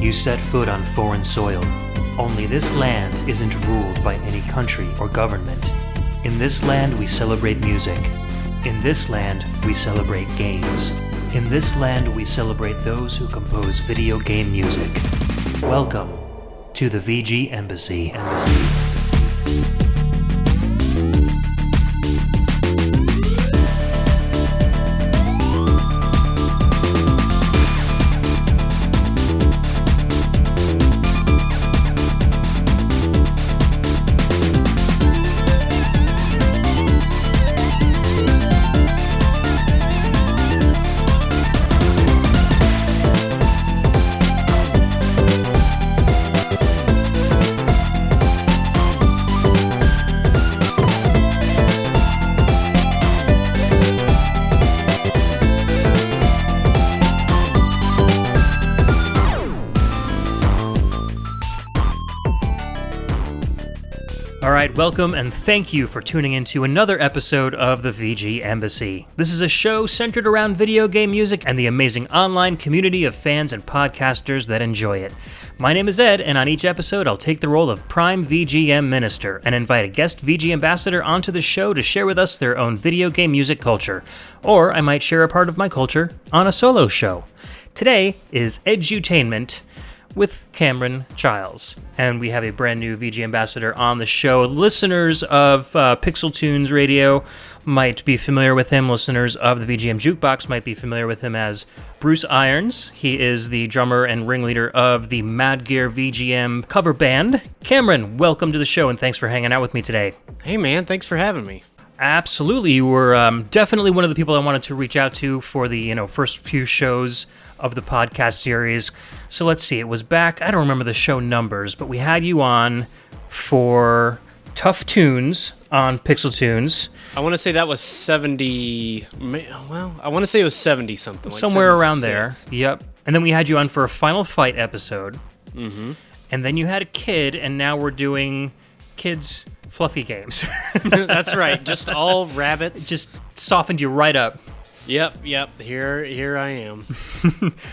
You set foot on foreign soil. Only this land isn't ruled by any country or government. In this land we celebrate music. In this land we celebrate games. In this land we celebrate those who compose video game music. Welcome to the VG Embassy. Alright, welcome and thank you for tuning into another episode of the VG Embassy. This is a show centered around video game music and the amazing online community of fans and podcasters that enjoy it. My name is Ed, and on each episode I'll take the role of Prime VGM Minister and invite a guest VG Ambassador onto the show to share with us their own video game music culture. Or I might share a part of my culture on a solo show. Today is Edutainment with Cam Chiles, and we have a brand new VG Ambassador on the show. Listeners of Pixel Tunes Radio might be familiar with him. Listeners of the VGM Jukebox might be familiar with him as Bruce Irons. He is the drummer and ringleader of the Mad Gear VGM cover band. Cameron, welcome to the show, and thanks for hanging out with me today. Hey man, thanks for having me. Absolutely. You were definitely one of the people I wanted to reach out to for the first few shows of the podcast series. So let's see, it was back, I don't remember the show numbers, but we had you on for Tough Tunes on Pixel Tunes. I want to say that was 70, well, I want to say it was 70 something. Like somewhere 76. around there, yep. And then we had you on for a Final Fight episode. Mm-hmm. And then you had a kid, and now we're doing kids' fluffy games. That's right, just all rabbits. Just softened you right up. Yep, here I am.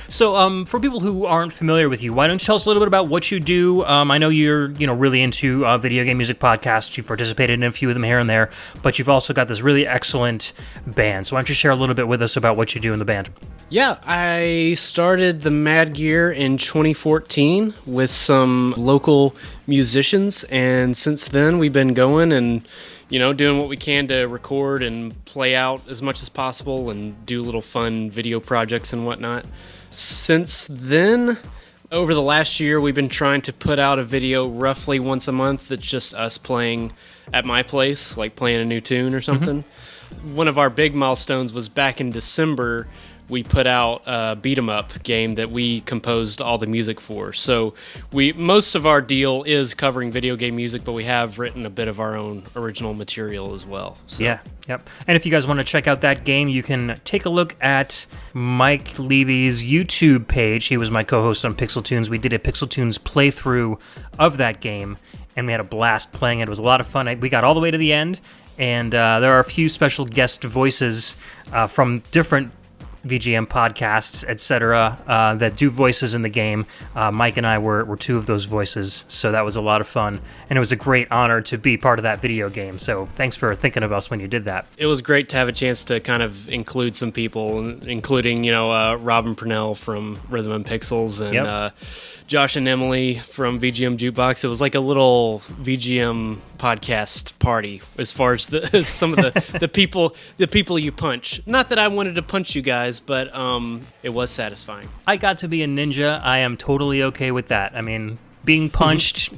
So, for people who aren't familiar with you, why don't you tell us a little bit about what you do? I know you're, really into video game music podcasts. You've participated in a few of them here and there, but you've also got this really excellent band. So why don't you share a little bit with us about what you do in the band? Yeah, I started the Mad Gear in 2014 with some local musicians, and since then we've been going and doing what we can to record and play out as much as possible and do little fun video projects and whatnot. Since then, over the last year, we've been trying to put out a video roughly once a month that's just us playing at my place, like playing a new tune or something. Mm-hmm. One of our big milestones was back in December. We put out a beat-em-up game that we composed all the music for. So most of our deal is covering video game music, but we have written a bit of our own original material as well. So. Yeah, yep. And if you guys want to check out that game, you can take a look at Mike Levy's YouTube page. He was my co-host on Pixel Tunes. We did a Pixel Tunes playthrough of that game, and we had a blast playing it. It was a lot of fun. We got all the way to the end, and there are a few special guest voices from different VGM podcasts, etc., that do voices in the game. Mike and I were two of those voices, so that was a lot of fun, and it was a great honor to be part of that video game, so thanks for thinking of us when you did that. It was great to have a chance to kind of include some people, including, Robin Purnell from Rhythm and Pixels, and yep. Josh and Emily from VGM Jukebox. It was like a little VGM podcast party as far as some of the people you punch. Not that I wanted to punch you guys, but it was satisfying. I got to be a ninja. I am totally okay with that. I mean, being punched,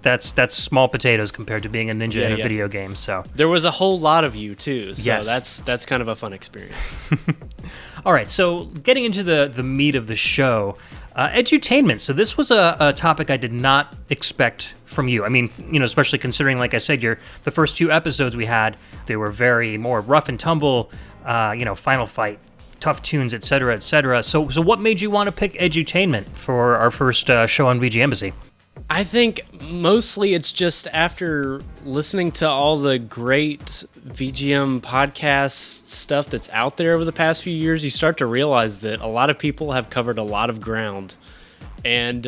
that's small potatoes compared to being a ninja in a video game. So there was a whole lot of you too. So yes. that's kind of a fun experience. All right, so getting into the meat of the show, edutainment. So this was a topic I did not expect from you. I mean, especially considering, like I said, the first two episodes we had, they were very more rough and tumble, Final Fight, Tough Tunes, etc., etc. So what made you want to pick edutainment for our first show on VG Embassy? I think mostly it's just after listening to all the great VGM podcast stuff that's out there over the past few years, you start to realize that a lot of people have covered a lot of ground. And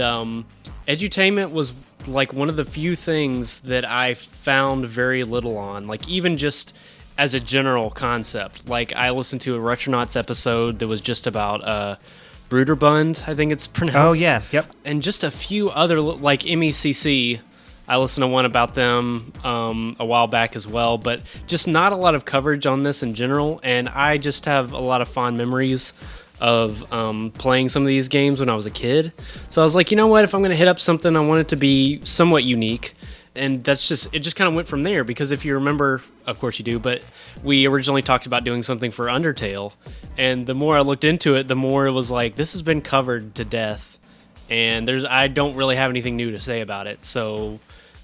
edutainment was like one of the few things that I found very little on, like even just as a general concept. Like I listened to a Retronauts episode that was just about Bruderbund, I think it's pronounced. Oh yeah, yep. And just a few other, like MECC. I listened to one about them a while back as well, but just not a lot of coverage on this in general. And I just have a lot of fond memories of playing some of these games when I was a kid. So I was like, you know what, if I'm going to hit up something, I want it to be somewhat unique. And it just kind of went from there, because if you remember, of course you do, but we originally talked about doing something for Undertale. And the more I looked into it, the more it was like, this has been covered to death. And I don't really have anything new to say about it. So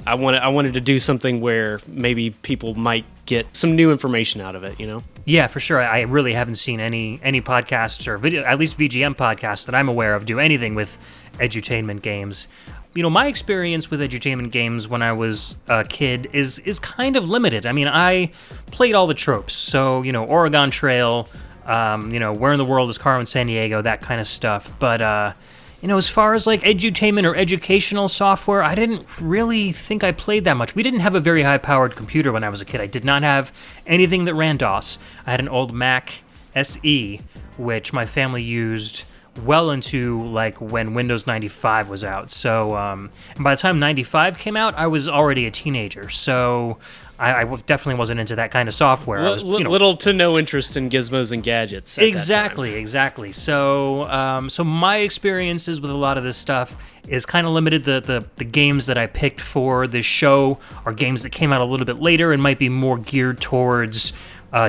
I wanted to do something where maybe people might get some new information out of it, you know? Yeah, for sure. I really haven't seen any podcasts or video, at least VGM podcasts that I'm aware of, do anything with edutainment games. You know, my experience with edutainment games when I was a kid is kind of limited. I mean, I played all the tropes. So, you know, Oregon Trail, you know, Where in the World is Carmen Sandiego, that kind of stuff. But, you know, as far as like edutainment or educational software, I didn't really think I played that much. We didn't have a very high-powered computer when I was a kid. I did not have anything that ran DOS. I had an old Mac SE, which my family used well into like when Windows 95 was out. So, and by the time 95 came out, I was already a teenager. So I definitely wasn't into that kind of software. I was, little to no interest in gizmos and gadgets. Exactly. So, so my experiences with a lot of this stuff is kind of limited. The games that I picked for this show are games that came out a little bit later and might be more geared towards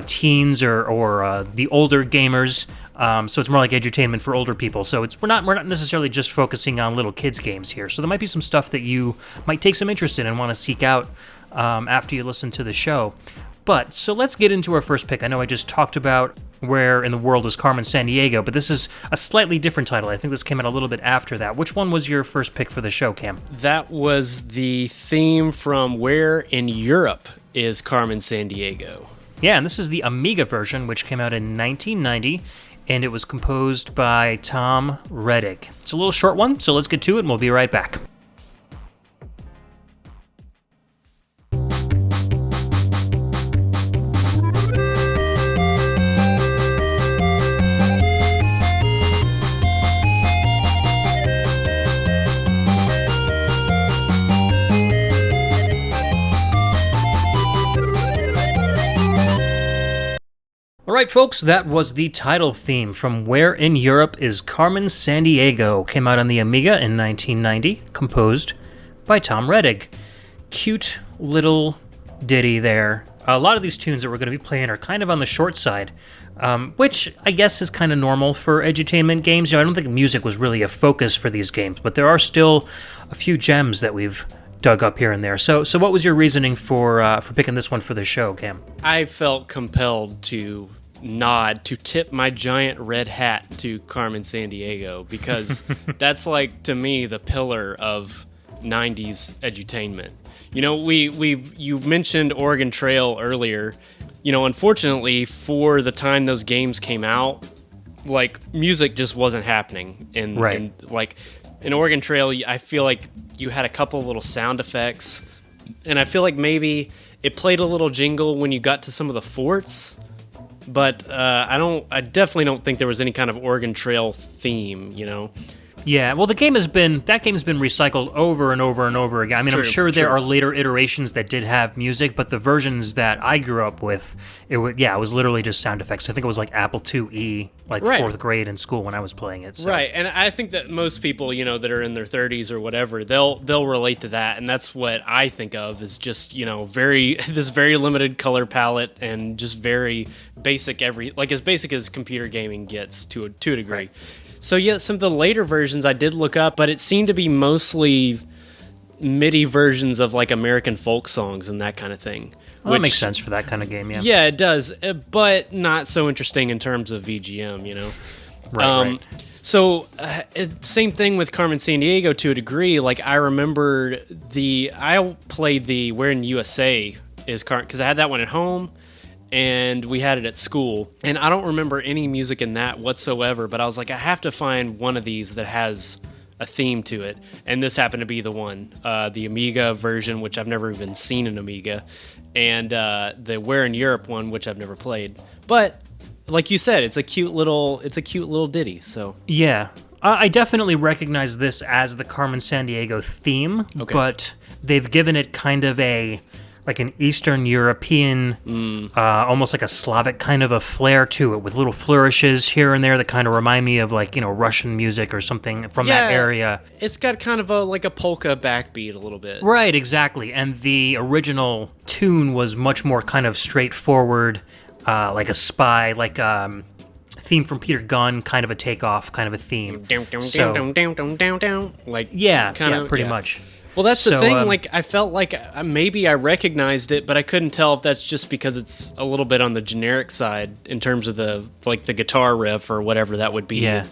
teens or the older gamers. So it's more like edutainment for older people. So we're not necessarily just focusing on little kids games here. So there might be some stuff that you might take some interest in and want to seek out after you listen to the show. But so let's get into our first pick. I know I just talked about Where in the World is Carmen Sandiego, but this is a slightly different title. I think this came out a little bit after that. Which one was your first pick for the show, Cam? That was the theme from Where in Europe is Carmen Sandiego. Yeah, and this is the Amiga version, which came out in 1990. And it was composed by Tom Reddick. It's a little short one, so let's get to it and we'll be right back. Alright folks, that was the title theme from Where in Europe is Carmen Sandiego. Came out on the Amiga in 1990, composed by Tom Reddick. Cute little ditty there. A lot of these tunes that we're going to be playing are kind of on the short side, which I guess is kind of normal for edutainment games. You know, I don't think music was really a focus for these games, but there are still a few gems that we've dug up here and there. So what was your reasoning for picking this one for the show, Cam? I felt compelled to tip my giant red hat to Carmen Sandiego, because that's like, to me, the pillar of 90s edutainment. You know, you mentioned Oregon Trail earlier. You know, unfortunately, for the time those games came out, like, music just wasn't happening. And like, in Oregon Trail, I feel like you had a couple little sound effects, and I feel like maybe it played a little jingle when you got to some of the forts. But I definitely don't think there was any kind of Oregon Trail theme, you know? Yeah, well, that game has been recycled over and over and over again. I mean, I'm sure there are later iterations that did have music, but the versions that I grew up with, it was literally just sound effects. I think it was like Apple IIe, like fourth grade in school when I was playing it. So. Right, and I think that most people, you know, that are in their 30s or whatever, they'll relate to that, and that's what I think of as just, you know, this very limited color palette and just very basic as basic as computer gaming gets to a degree. Right. So yeah, some of the later versions I did look up, but it seemed to be mostly MIDI versions of like American folk songs and that kind of thing. Well, that makes sense for that kind of game, yeah. Yeah, it does, but not so interesting in terms of VGM, you know? Right. So, same thing with Carmen Sandiego to a degree. Like, I remember I played the Where in USA is Carmen, because I had that one at home, and we had it at school, and I don't remember any music in that whatsoever, but I was like, I have to find one of these that has a theme to it, and this happened to be the one. The Amiga version, which I've never even seen an Amiga, and the Where in Europe one, which I've never played. But like you said, it's a cute little ditty. So yeah, I definitely recognize this as the Carmen Sandiego theme, but they've given it kind of like an Eastern European, almost like a Slavic kind of a flair to it, with little flourishes here and there that kind of remind me of like, Russian music or something from that area. It's got kind of like a polka backbeat a little bit. Right, exactly. And the original tune was much more kind of straightforward, like a spy, like theme from Peter Gunn, kind of a takeoff, kind of a theme. Like pretty much. Well, that's the thing. Like, I felt like maybe I recognized it, but I couldn't tell if that's just because it's a little bit on the generic side in terms of the guitar riff or whatever that would be. Yeah.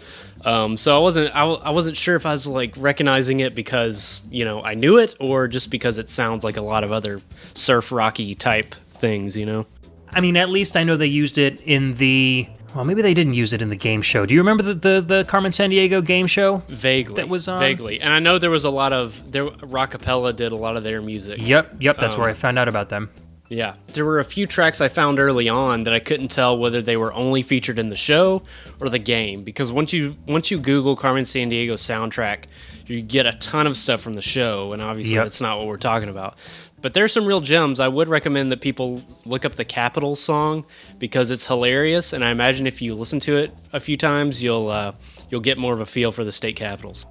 So I wasn't sure if I was like recognizing it because I knew it, or just because it sounds like a lot of other surf rocky type things. I mean, at least I know they used it in the. Well, maybe they didn't use it in the game show. Do you remember the Carmen Sandiego game show? Vaguely. That was on? Vaguely. And I know there was a lot of... Rockapella did a lot of their music. Yep, that's where I found out about them. Yeah. There were a few tracks I found early on that I couldn't tell whether they were only featured in the show or the game. Because once you Google Carmen Sandiego soundtrack, you get a ton of stuff from the show. And obviously that's not what we're talking about. But there's some real gems. I would recommend that people look up the Capitals song because it's hilarious, and I imagine if you listen to it a few times, you'll get more of a feel for the state capitals.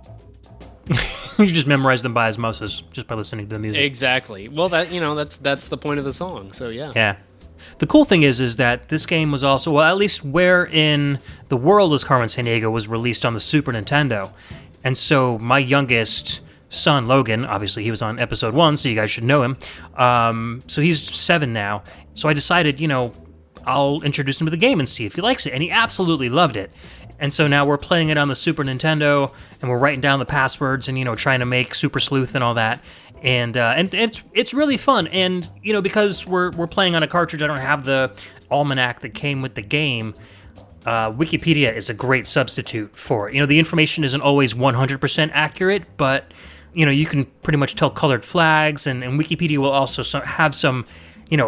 You just memorize them by osmosis just by listening to the music. Exactly. Well, that's the point of the song. So yeah. Yeah. The cool thing is that this game was also, well, at least where in the world is Carmen Sandiego, was released on the Super Nintendo, and so my youngest son, Logan, obviously he was on episode 1, so you guys should know him. So he's 7 now. So I decided, I'll introduce him to the game and see if he likes it. And he absolutely loved it. And so now we're playing it on the Super Nintendo, and we're writing down the passwords and, trying to make Super Sleuth and all that. And it's really fun. And, because we're playing on a cartridge, I don't have the almanac that came with the game. Wikipedia is a great substitute for it. The information isn't always 100% accurate, but you can pretty much tell colored flags, and Wikipedia will also have some,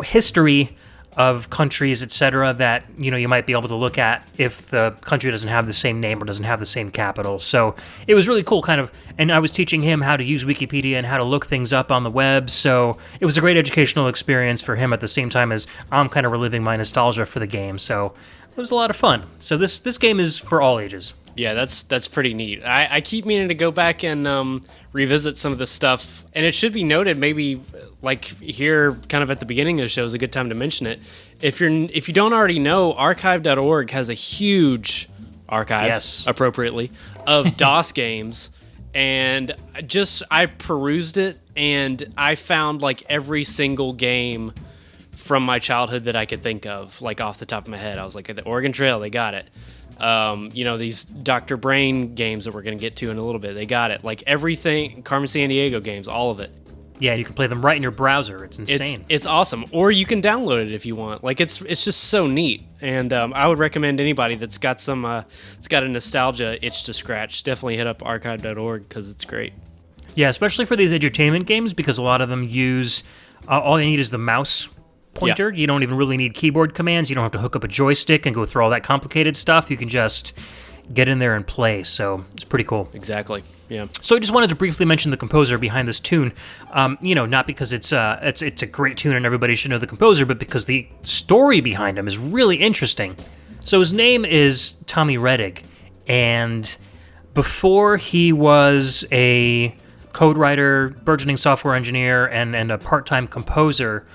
history of countries, etc., that, you might be able to look at if the country doesn't have the same name or doesn't have the same capital. So it was really cool, kind of, and I was teaching him how to use Wikipedia and how to look things up on the web, so it was a great educational experience for him at the same time as I'm kind of reliving my nostalgia for the game, so it was a lot of fun. So this game is for all ages. Yeah, that's pretty neat. I keep meaning to go back and revisit some of the stuff, and it should be noted, maybe like here, kind of at the beginning of the show, is a good time to mention it. If you don't already know, archive.org has a huge archive, appropriately, of DOS games, and I perused it, and I found like every single game from my childhood that I could think of, like off the top of my head. I was like, the Oregon Trail, they got it. These Dr. Brain games that we're going to get to in a little bit, they got it. Like everything, Carmen Sandiego games, all of it. Yeah, you can play them right in your browser. It's insane. It's awesome. Or you can download it if you want. Like it's just so neat. And I would recommend anybody that's got it's got a nostalgia itch to scratch, definitely hit up archive.org because it's great. Yeah, especially for these edutainment games, because a lot of them use all you need is the mouse pointer. Yeah. You don't even really need keyboard commands. You don't have to hook up a joystick and go through all that complicated stuff. You can just get in there and play. So it's pretty cool. Exactly. Yeah. So I just wanted to briefly mention the composer behind this tune. Not because it's a great tune and everybody should know the composer, but because the story behind him is really interesting. So his name is Tommy Rettig, and before he was a code writer, burgeoning software engineer, and a part-time composer,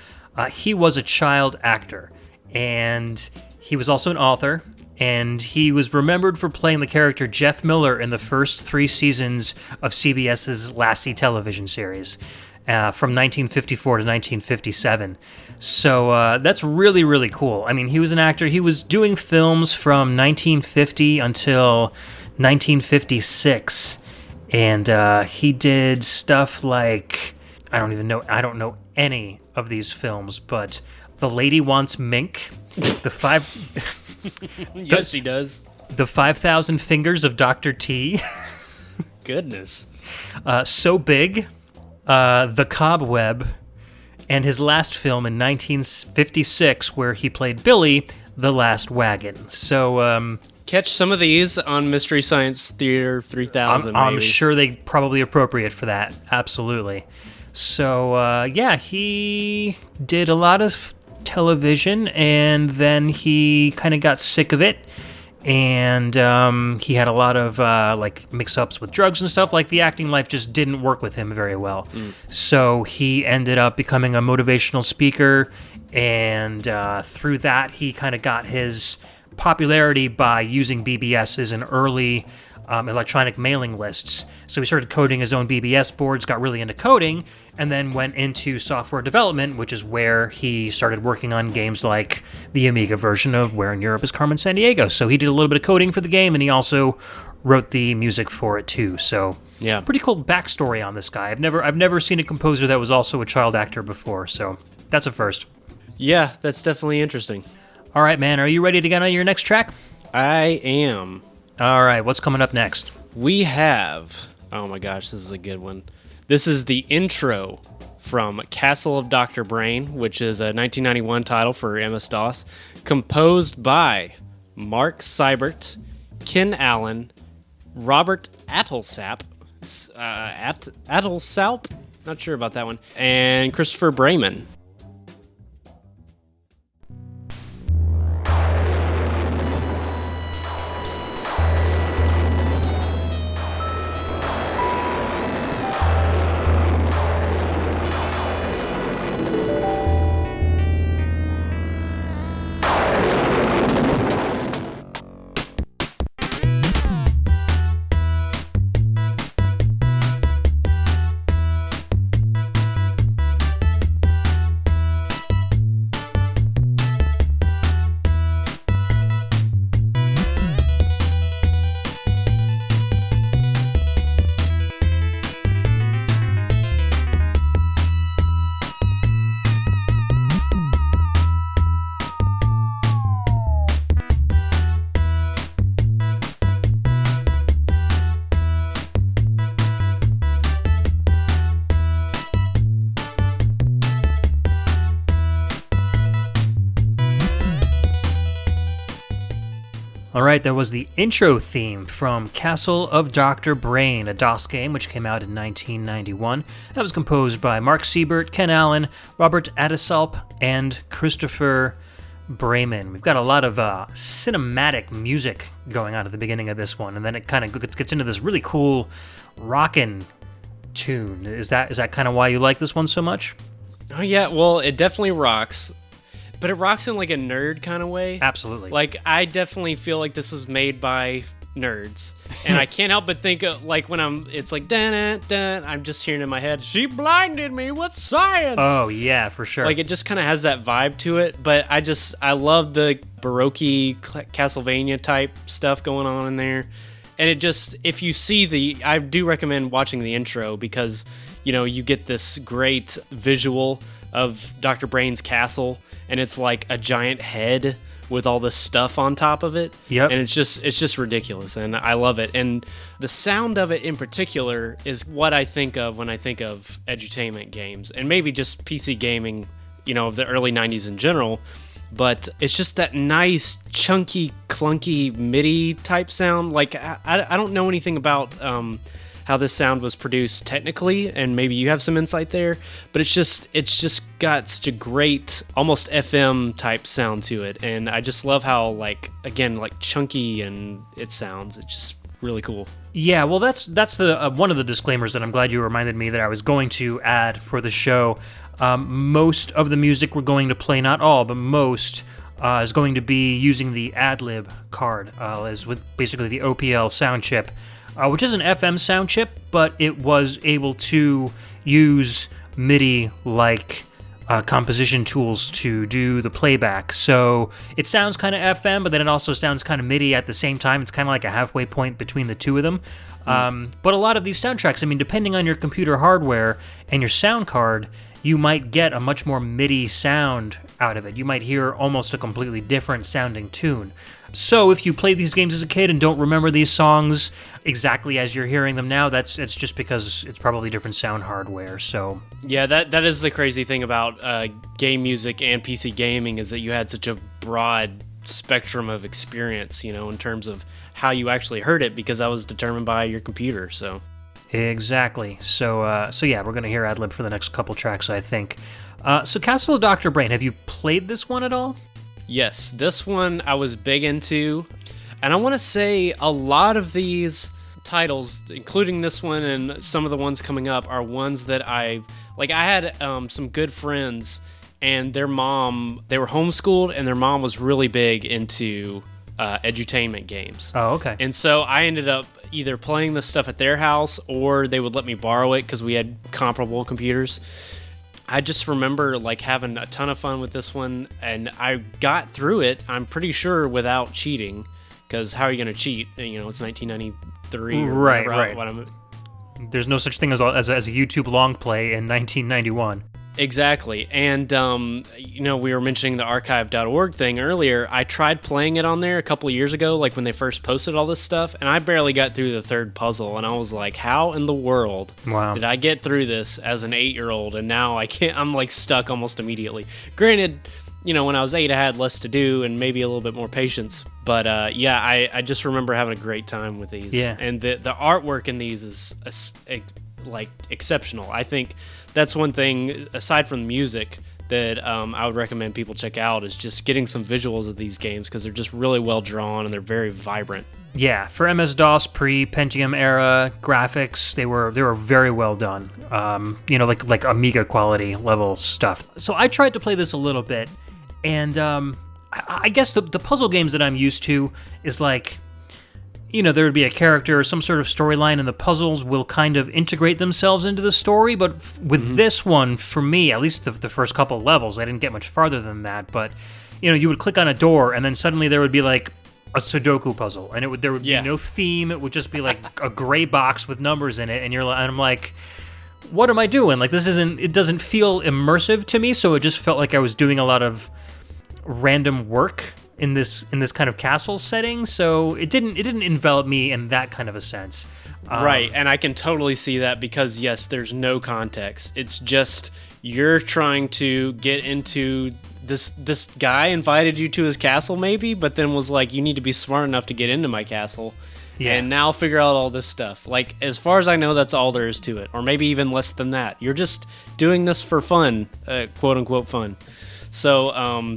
he was a child actor, and he was also an author, and he was remembered for playing the character Jeff Miller in the first 3 seasons of CBS's Lassie television series from 1954 to 1957. So that's really, really cool. I mean, he was an actor. He was doing films from 1950 until 1956, and he did stuff like, I don't know any of these films, but The Lady Wants Mink, Yes, she does. The 5,000 Fingers of Dr. T. goodness. So Big, The Cobweb, and his last film in 1956 where he played Billy, The Last Wagon. So catch some of these on Mystery Science Theater 3000. I'm sure they probably appropriate for that. Absolutely. So he did a lot of television, and then he kind of got sick of it, and he had a lot of mix-ups with drugs and stuff. Like, the acting life just didn't work with him very well. So he ended up becoming a motivational speaker, and through that he kind of got his popularity by using BBSs and early electronic mailing lists. So he started coding his own BBS boards, got really into coding, and then went into software development, which is where he started working on games like the Amiga version of Where in Europe is Carmen Sandiego. So he did a little bit of coding for the game, and he also wrote the music for it too. So yeah, pretty cool backstory on this guy. I've never seen a composer that was also a child actor before, so that's a first. Yeah, that's definitely interesting. All right, man, are you ready to get on your next track? I am. All right, what's coming up next? We have, oh my gosh, this is a good one. This is the intro from Castle of Dr. Brain, which is a 1991 title for MS-DOS, composed by Mark Seibert, Ken Allen, Robert Attlesap, not sure about that one, and Christopher Brayman. All right, that was the intro theme from Castle of Dr. Brain, a DOS game which came out in 1991. That was composed by Mark Seibert, Ken Allen, Robert Attlesap, and Christopher Brayman. We've got a lot of cinematic music going on at the beginning of this one, and then it kind of gets into this really cool rockin' tune. Is that kind of why you like this one so much? Oh yeah, well, it definitely rocks. But it rocks in like a nerd kind of way. Absolutely. Like, I definitely feel like this was made by nerds. And I can't help but think of, like, when it's like, dun, dun, I'm just hearing in my head, she blinded me with science. Oh, yeah, for sure. Like, it just kind of has that vibe to it. But I love the Baroque Castlevania type stuff going on in there. And it just, if you see I do recommend watching the intro because, you get this great visual of Dr. Brain's castle. And it's like a giant head with all this stuff on top of it. Yep. And it's just ridiculous, and I love it. And the sound of it in particular is what I think of when I think of edutainment games, and maybe just PC gaming, of the early 90s in general. But it's just that nice, chunky, clunky MIDI type sound. Like, I don't know anything about how this sound was produced technically, and maybe you have some insight there, but it's just got such a great, almost FM type sound to it, and I just love how, like chunky and it sounds. It's just really cool. Yeah, well, that's the one of the disclaimers that I'm glad you reminded me that I was going to add for the show. Most of the music we're going to play, not all, but most, is going to be using the ad-lib card, as with basically the OPL sound chip. Which is an FM sound chip, but it was able to use MIDI-like composition tools to do the playback. So it sounds kind of FM, but then it also sounds kind of MIDI at the same time. It's kind of like a halfway point between the two of them. But a lot of these soundtracks, depending on your computer hardware and your sound card, you might get a much more MIDI sound out of it. You might hear almost a completely different sounding tune. So if you played these games as a kid and don't remember these songs exactly as you're hearing them now, it's just because it's probably different sound hardware. So yeah, that is the crazy thing about game music and PC gaming, is that you had such a broad spectrum of experience, in terms of how you actually heard it, because that was determined by your computer. So exactly. So yeah, we're gonna hear ad-lib for the next couple tracks, I think. So Castle of Dr. Brain, have you played this one at all? Yes, this one I was big into, and I want to say a lot of these titles, including this one and some of the ones coming up, are ones that I had some good friends, and their mom, they were homeschooled, and their mom was really big into edutainment games. Oh, okay. And so I ended up either playing this stuff at their house, or they would let me borrow it because we had comparable computers. I just remember having a ton of fun with this one, and I got through it, I'm pretty sure, without cheating, because how are you going to cheat? It's 1993. Right. There's no such thing as a YouTube long play in 1991. Exactly. And, we were mentioning the archive.org thing earlier. I tried playing it on there a couple of years ago, when they first posted all this stuff, and I barely got through the third puzzle, and I was like, how in the world did I get through this as an 8-year-old, and now I can't, I'm stuck almost immediately. Granted, when I was 8, I had less to do and maybe a little bit more patience, but I just remember having a great time with these. Yeah. And the artwork in these is exceptional. I think that's one thing, aside from the music, that I would recommend people check out, is just getting some visuals of these games, because they're just really well drawn and they're very vibrant. Yeah, for MS-DOS pre-Pentium era graphics, they were very well done. Like Amiga quality level stuff. So I tried to play this a little bit, and I guess the puzzle games that I'm used to is there would be a character or some sort of storyline, and the puzzles will kind of integrate themselves into the story. But with this one, for me, at least the first couple of levels, I didn't get much farther than that. But, you would click on a door, and then suddenly there would be a Sudoku puzzle, and there would be no theme. It would just be a gray box with numbers in it, and I'm like, what am I doing? It doesn't feel immersive to me, so it just felt like I was doing a lot of random work in this kind of castle setting, so it didn't envelop me in that kind of a sense. Right, and I can totally see that, because yes, there's no context. It's just you're trying to get into this guy invited you to his castle maybe, but then was like, you need to be smart enough to get into my castle. Yeah. And now figure out all this stuff. As far as I know, that's all there is to it, or maybe even less than that. You're just doing this for fun, quote unquote fun. So,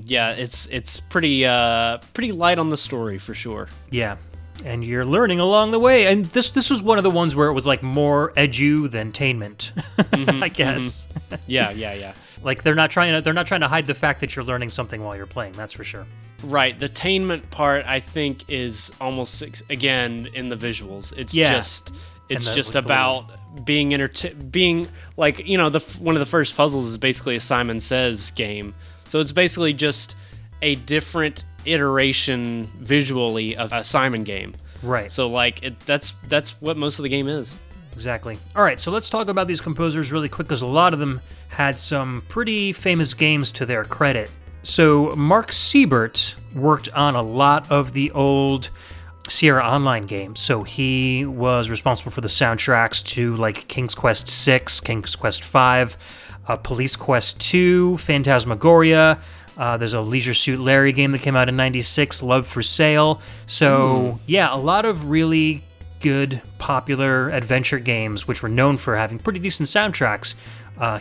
it's pretty light on the story for sure. Yeah, and you're learning along the way. And this was one of the ones where it was more edutainment, I guess. Mm-hmm. Yeah. They're not trying to hide the fact that you're learning something while you're playing. That's for sure. Right. The tainment part, I think, is almost again in the visuals. It's just about being one of the first puzzles is basically a Simon Says game. So it's basically just a different iteration visually of a Simon game. Right. So that's what most of the game is. Exactly. All right, so let's talk about these composers really quick, because a lot of them had some pretty famous games to their credit. So Mark Siebert worked on a lot of the old Sierra Online games. So he was responsible for the soundtracks to King's Quest VI, King's Quest V, Police Quest 2, Phantasmagoria. There's a Leisure Suit Larry game that came out in '96, Love for Sale. So, yeah, a lot of really good, popular adventure games, which were known for having pretty decent soundtracks,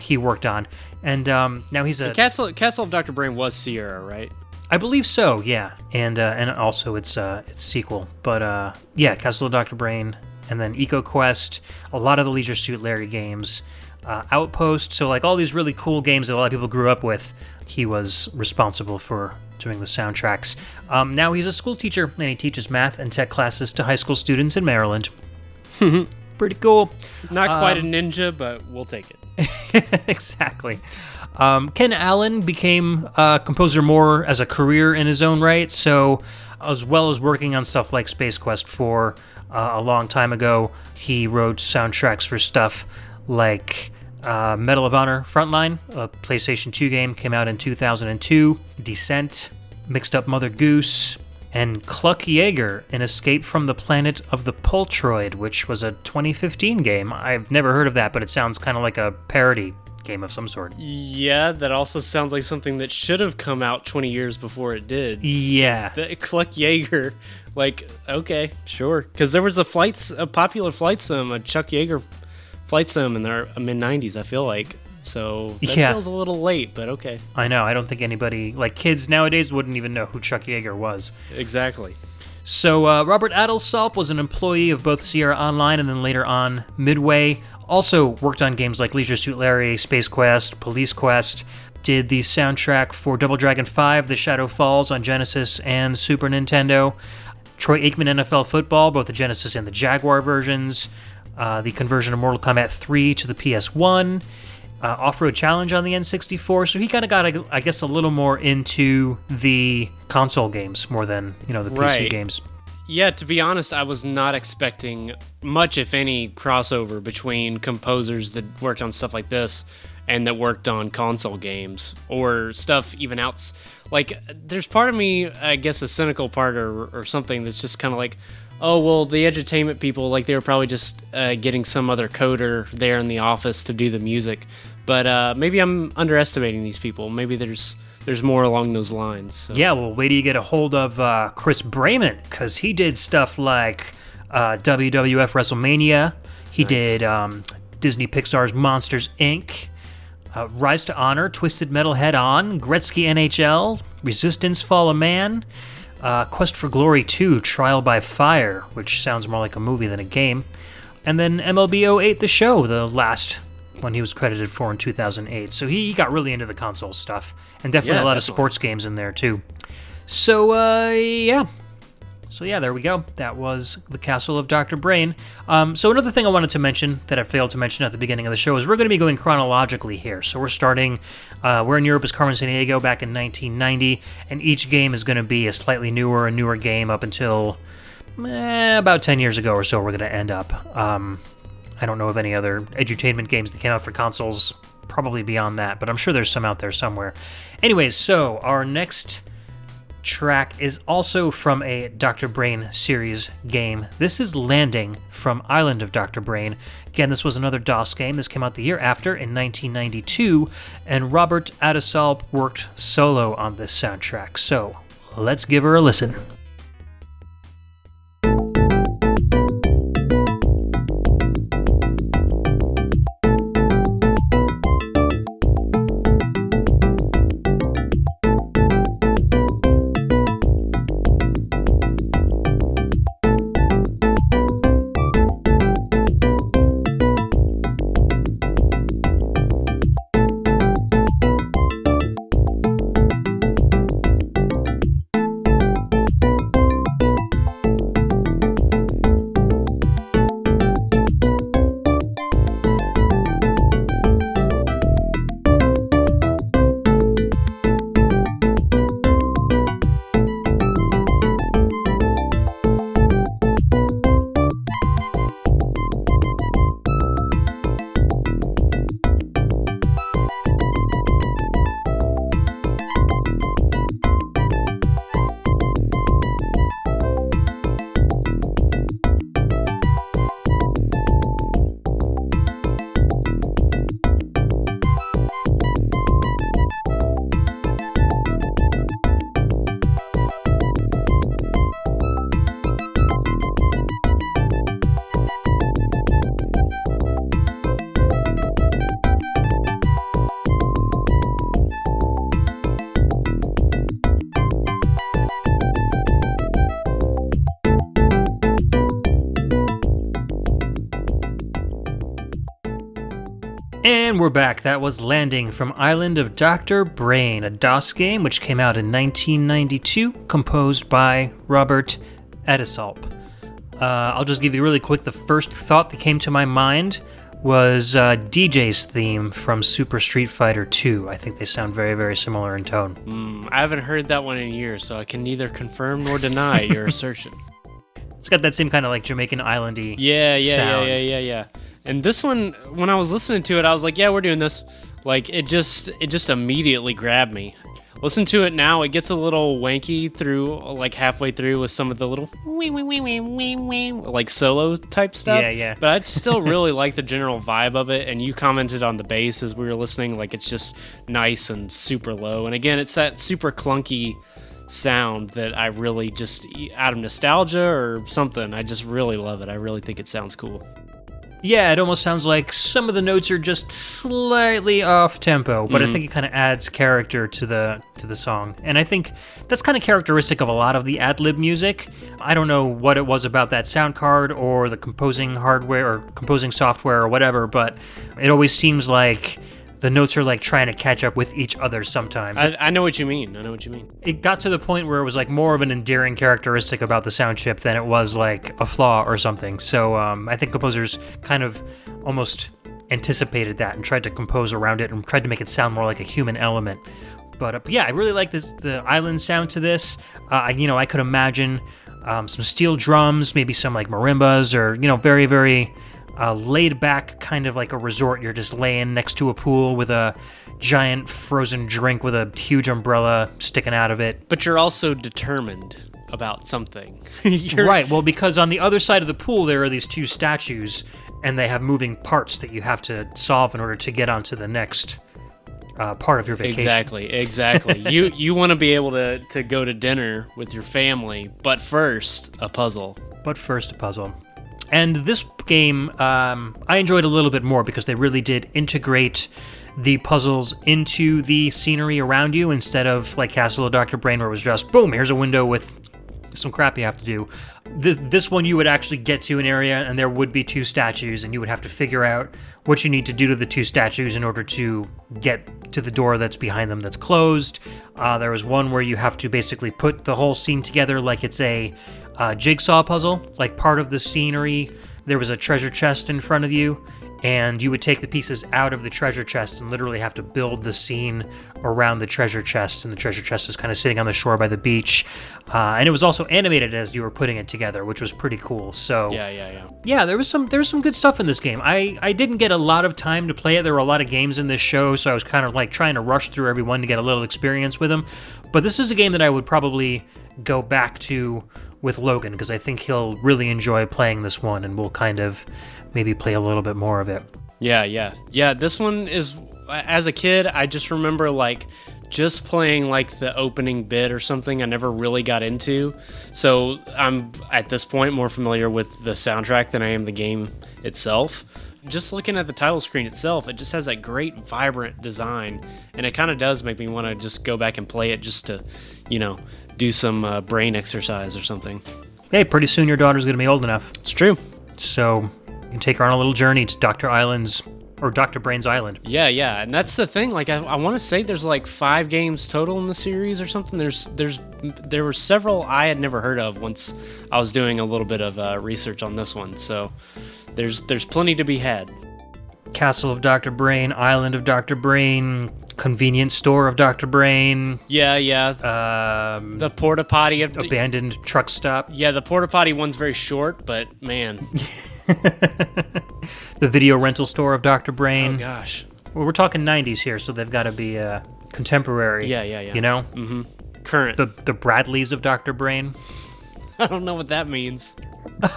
he worked on. And now he's a... Castle of Dr. Brain was Sierra, right? I believe so, yeah. And also its sequel. But, yeah, Castle of Dr. Brain, and then EcoQuest, a lot of the Leisure Suit Larry games, Outpost, so all these really cool games that a lot of people grew up with, he was responsible for doing the soundtracks. Now he's a school teacher, and he teaches math and tech classes to high school students in Maryland. Pretty cool. Not quite a ninja, but we'll take it. Exactly. Ken Allen became a composer more as a career in his own right, so as well as working on stuff like Space Quest 4 a long time ago, he wrote soundtracks for stuff like Medal of Honor Frontline, a PlayStation 2 game, came out in 2002. Descent, Mixed Up Mother Goose, and Cluck Yeager, An Escape from the Planet of the Poltroid, which was a 2015 game. I've never heard of that, but it sounds kind of like a parody game of some sort. Yeah, that also sounds like something that should have come out 20 years before it did. Yeah. Cluck Yeager, like, okay, sure. Because there was a popular flight sim, a Chuck Yeager flight sim in the mid-90s, I feel like. So that feels a little late, but okay. I know. I don't think anybody, like kids nowadays, wouldn't even know who Chuck Yeager was. Exactly. So Robert Adelsalp was an employee of both Sierra Online and then later on Midway. Also worked on games like Leisure Suit Larry, Space Quest, Police Quest. Did the soundtrack for Double Dragon 5, The Shadow Falls on Genesis and Super Nintendo. Troy Aikman NFL Football, both the Genesis and the Jaguar versions. The conversion of Mortal Kombat 3 to the PS1. Off-Road Challenge on the N64, so he kind of got, I guess, a little more into the console games more than, the PC games. Yeah, to be honest, I was not expecting much, if any, crossover between composers that worked on stuff like this and that worked on console games, or stuff even else. Like, there's part of me, I guess a cynical part or something that's just kind of like, oh, well, the edutainment people, like, they were probably just getting some other coder there in the office to do the music. But maybe I'm underestimating these people. Maybe there's more along those lines. So. Yeah, well, wait till you get a hold of Chris Brayman, because he did stuff like WWF WrestleMania. He did Disney Pixar's Monsters, Inc., Rise to Honor, Twisted Metal Head On, Gretzky NHL, Resistance Fall of Man, Quest for Glory 2, Trial by Fire, which sounds more like a movie than a game, and then MLB 08 The Show, the last one he was credited for in 2008. So he got really into the console stuff, and definitely a lot of sports games in there too. So there we go. That was The Castle of Dr. Brain. So another thing I wanted to mention that I failed to mention at the beginning of the show is we're going to be going chronologically here. So we're starting, we're in Europe as Carmen Sandiego back in 1990, and each game is going to be a slightly newer game up until about 10 years ago or so we're going to end up. I don't know of any other edutainment games that came out for consoles, probably beyond that, but I'm sure there's some out there somewhere. Anyways, so our next track is also from a Dr. Brain series game. This is Landing from Island of Dr. Brain. Again, this was another DOS game. This came out the year after in 1992, and Robert Adelsalp worked solo on this soundtrack. So let's give her a listen. And we're back. That was Landing from Island of Dr. Brain, a DOS game which came out in 1992, composed by Robert Adelsalp. I'll just give you really quick, the first thought that came to my mind was DJ's theme from Super Street Fighter 2. I think they sound very, very similar in tone. I haven't heard that one in years, so I can neither confirm nor deny your assertion. It's got that same kind of like Jamaican islandy sound. Yeah. And this one, when I was listening to it, I was like, yeah, we're doing this. Like, it just immediately grabbed me. listen to it now. It gets a little wanky through, like halfway through, with some of the little wee wee wee wee wee wee, like solo type stuff. Yeah. But I still really like the general vibe of it. And you commented on the bass as we were listening, like it's just nice and super low. And again, it's that super clunky sound that I really just, out of nostalgia or something, I just really love it. I really think it sounds cool. Yeah, it almost sounds like some of the notes are just slightly off tempo, but I think it kind of adds character to the song. And I think that's kind of characteristic of a lot of the ad-lib music. I don't know what it was about that sound card or the composing hardware or composing software or whatever, but it always seems like the notes are like trying to catch up with each other sometimes. I know what you mean. It got to the point where it was like more of an endearing characteristic about the sound chip than it was like a flaw or something. So I think composers kind of almost anticipated that and tried to compose around it and tried to make it sound more like a human element. But yeah, I really like the island sound to this. I could imagine some steel drums, maybe some like marimbas, or very, very laid back, kind of like a resort. You're just laying next to a pool with a giant frozen drink with a huge umbrella sticking out of it. But you're also determined about something. Right, well, because on the other side of the pool there are these two statues, and they have moving parts that you have to solve in order to get onto the next part of your vacation. Exactly. You want to be able to go to dinner with your family, but first, a puzzle. And this game, I enjoyed a little bit more because they really did integrate the puzzles into the scenery around you instead of like Castle of Dr. Brain, where it was just, boom, here's a window with some crap you have to do. This one, you would actually get to an area and there would be two statues, and you would have to figure out what you need to do to the two statues in order to get to the door that's behind them that's closed. There was one where you have to basically put the whole scene together like it's a jigsaw puzzle. Like part of the scenery, there was a treasure chest in front of you, and you would take the pieces out of the treasure chest and literally have to build the scene around the treasure chest, and the treasure chest is kind of sitting on the shore by the beach. And it was also animated as you were putting it together, which was pretty cool. So yeah, there was some good stuff in this game. I didn't get a lot of time to play it. There were a lot of games in this show, so I was kind of like trying to rush through everyone to get a little experience with them. But this is a game that I would probably go back to with Logan, because I think he'll really enjoy playing this one, and we'll kind of maybe play a little bit more of it. Yeah, this one is, as a kid, I just remember like just playing like the opening bit or something. I never really got into, so I'm at this point more familiar with the soundtrack than I am the game itself. Just looking at the title screen itself, it just has that great vibrant design, and it kind of does make me want to just go back and play it just to, do some brain exercise or something. Hey, pretty soon your daughter's going to be old enough. It's true. So you can take her on a little journey to Dr. Brain's Island. Yeah, and that's the thing. Like, I want to say there's like 5 games total in the series or something. There were several I had never heard of once I was doing a little bit of research on this one. So there's plenty to be had. Castle of Dr. Brain, Island of Dr. Brain, Convenience Store of Dr. Brain. Yeah. The porta potty of abandoned truck stop. Yeah, the porta potty one's very short, but man. The video rental store of Dr. Brain. Oh gosh. Well, we're talking 90s here, so they've got to be contemporary. Yeah. You know? Mm-hmm. Current. The Bradleys of Dr. Brain. I don't know what that means.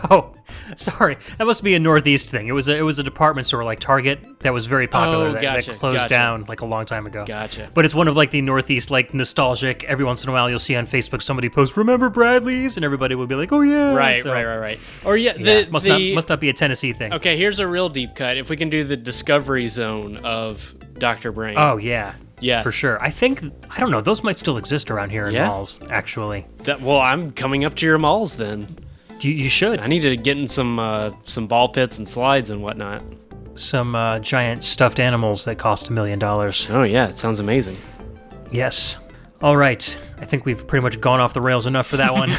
Oh, sorry. That must be a Northeast thing. It was a department store like Target that was very popular. That closed down like a long time ago. Gotcha. But it's one of like the Northeast, like nostalgic. Every once in a while, you'll see on Facebook somebody post, "Remember Bradley's?" and everybody will be like, "Oh yeah." Right. Or must not be a Tennessee thing. Okay, here's a real deep cut. If we can do the Discovery Zone of Dr. Brain. Oh yeah. Yeah. For sure. I don't know, those might still exist around here in malls, actually. Well, I'm coming up to your malls then. You should. I need to get in some ball pits and slides and whatnot. Some giant stuffed animals that cost $1 million. Oh yeah, it sounds amazing. Yes. All right. I think we've pretty much gone off the rails enough for that one.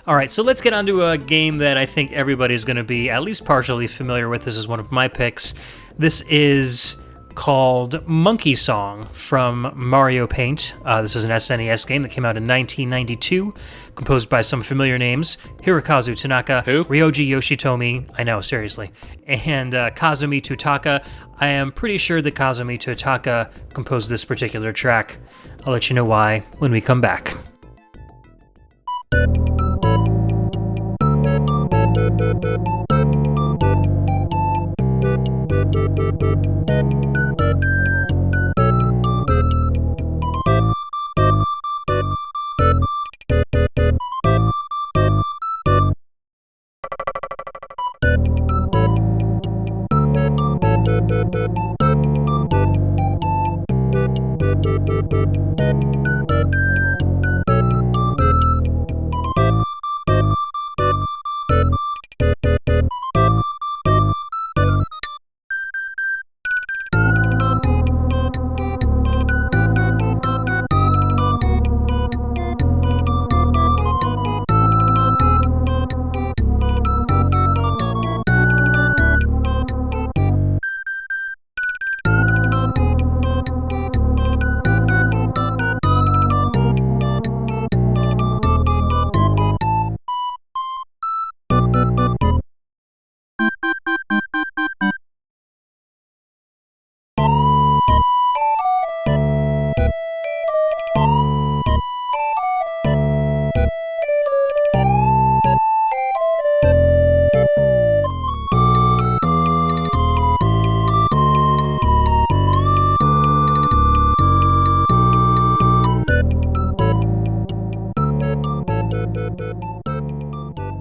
All right, so let's get on to a game that I think everybody's going to be at least partially familiar with. This is one of my picks. This is called Monkey Song from Mario Paint. This is an SNES game that came out in 1992, composed by some familiar names: Hirokazu Tanaka, Ryoji Yoshitomi, I know, seriously, and Kazumi Totaka. I am pretty sure that Kazumi Totaka composed this particular track. I'll let you know why when we come back.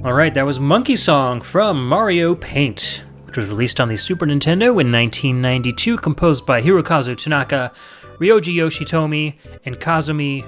Alright, that was Monkey Song from Mario Paint, which was released on the Super Nintendo in 1992, composed by Hirokazu Tanaka, Ryoji Yoshitomi, and Kazumi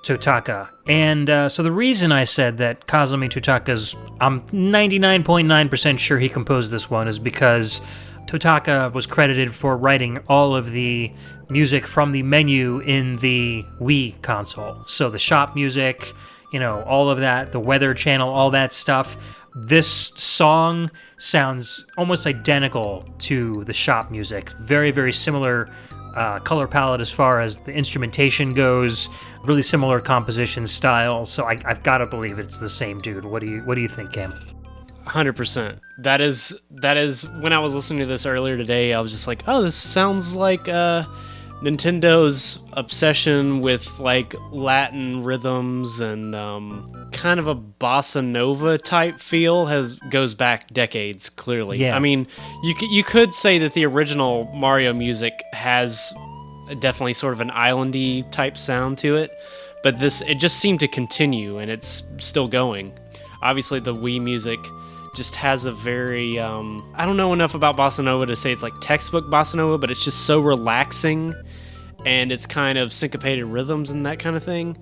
Totaka. And so the reason I said that Kazumi Totaka's, I'm 99.9% sure he composed this one, is because Totaka was credited for writing all of the music from the menu in the Wii console. So the shop music, you know, all of that, the weather channel, all that stuff. This song sounds almost identical to the shop music. Very, very similar color palette as far as the instrumentation goes. Really similar composition style. So I've got to believe it's the same dude. What do you think, Cam? 100%. That is when I was listening to this earlier today, I was just like, oh, this sounds like Nintendo's obsession with like Latin rhythms and kind of a bossa nova type feel goes back decades. Clearly, yeah. I mean, you could say that the original Mario music has definitely sort of an islandy type sound to it, but it just seemed to continue, and it's still going. Obviously, the Wii music just has a very I don't know enough about bossa nova to say it's like textbook bossa nova, but it's just so relaxing, and it's kind of syncopated rhythms and that kind of thing.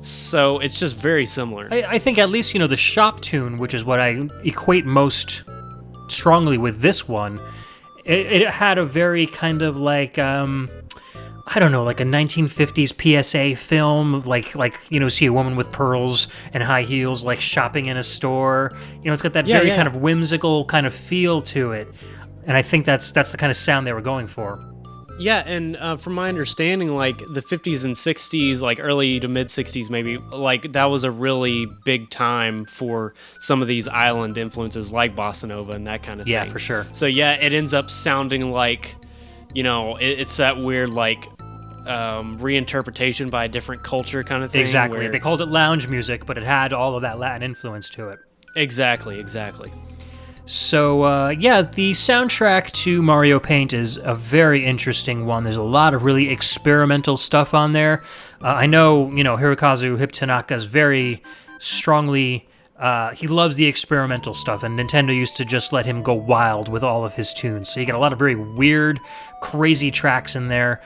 So it's just very similar. I think at least, you know, the shop tune, which is what I equate most strongly with this one, it had a very kind of like I don't know, like a 1950s PSA film, like you know, see a woman with pearls and high heels, like shopping in a store. You know, it's got that very kind of whimsical kind of feel to it, and I think that's the kind of sound they were going for. Yeah, and from my understanding, like the 50s and 60s, like early to mid 60s maybe, like that was a really big time for some of these island influences like bossa nova and that kind of thing. Yeah, for sure. So yeah, it ends up sounding like, you know, it's that weird like reinterpretation by a different culture kind of thing. Exactly. They called it lounge music, but it had all of that Latin influence to it. Exactly. So, yeah, the soundtrack to Mario Paint is a very interesting one. There's a lot of really experimental stuff on there. I know, you know, Hirokazu Tanaka is very strongly, he loves the experimental stuff, and Nintendo used to just let him go wild with all of his tunes. So you get a lot of very weird, crazy tracks in there.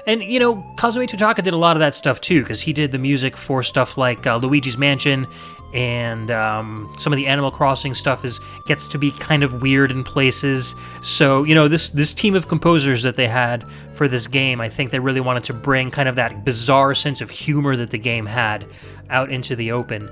And, Kazumi Totaka did a lot of that stuff too, because he did the music for stuff like Luigi's Mansion, and some of the Animal Crossing stuff gets to be kind of weird in places. So, this team of composers that they had for this game, I think they really wanted to bring kind of that bizarre sense of humor that the game had out into the open.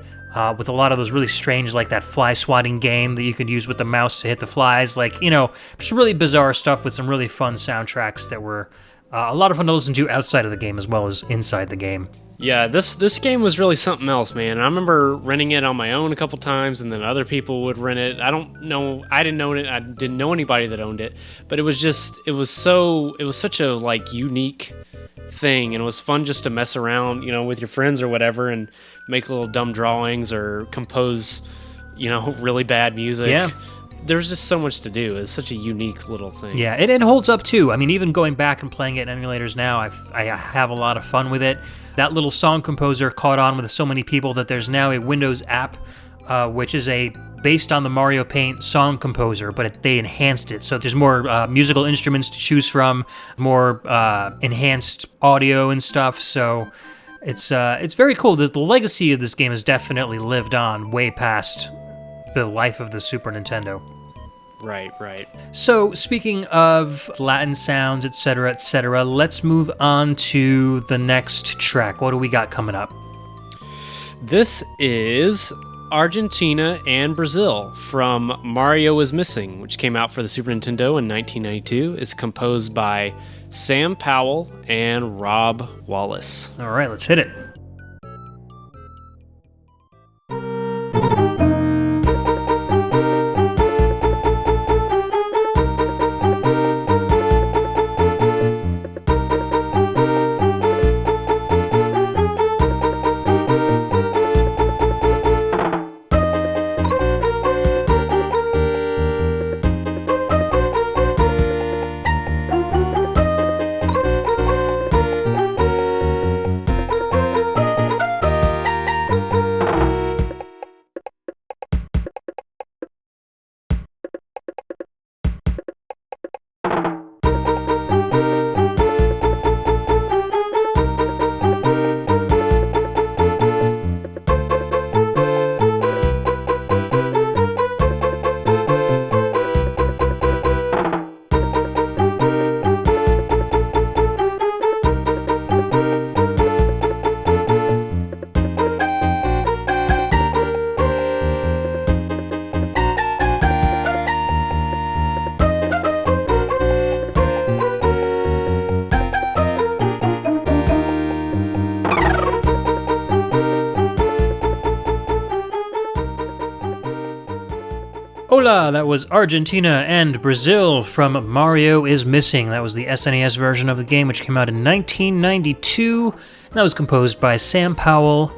With a lot of those really strange, like that fly swatting game that you could use with the mouse to hit the flies. Like, just really bizarre stuff with some really fun soundtracks that were a lot of fun to listen to outside of the game as well as inside the game. Yeah, this game was really something else, man. I remember renting it on my own a couple times, and then other people would rent it. I didn't own it. I didn't know anybody that owned it, but it was such a like unique thing, and it was fun just to mess around, with your friends or whatever, and make little dumb drawings or compose, really bad music. Yeah. There's just so much to do. It's such a unique little thing. Yeah, it holds up too. I mean, even going back and playing it in emulators now, I have a lot of fun with it. That little song composer caught on with so many people that there's now a Windows app, which is based on the Mario Paint song composer, but they enhanced it. So there's more musical instruments to choose from, more enhanced audio and stuff. So it's very cool. The legacy of this game has definitely lived on way past the life of the Super Nintendo. Right. So, speaking of Latin sounds, etc., let's move on to the next track. What do we got coming up? This is Argentina and Brazil from Mario is Missing, which came out for the Super Nintendo in 1992. It's composed by Sam Powell and Rob Wallace. All right, let's hit it. Hola, that was Argentina and Brazil from Mario is Missing. That was the SNES version of the game, which came out in 1992. And that was composed by Sam Powell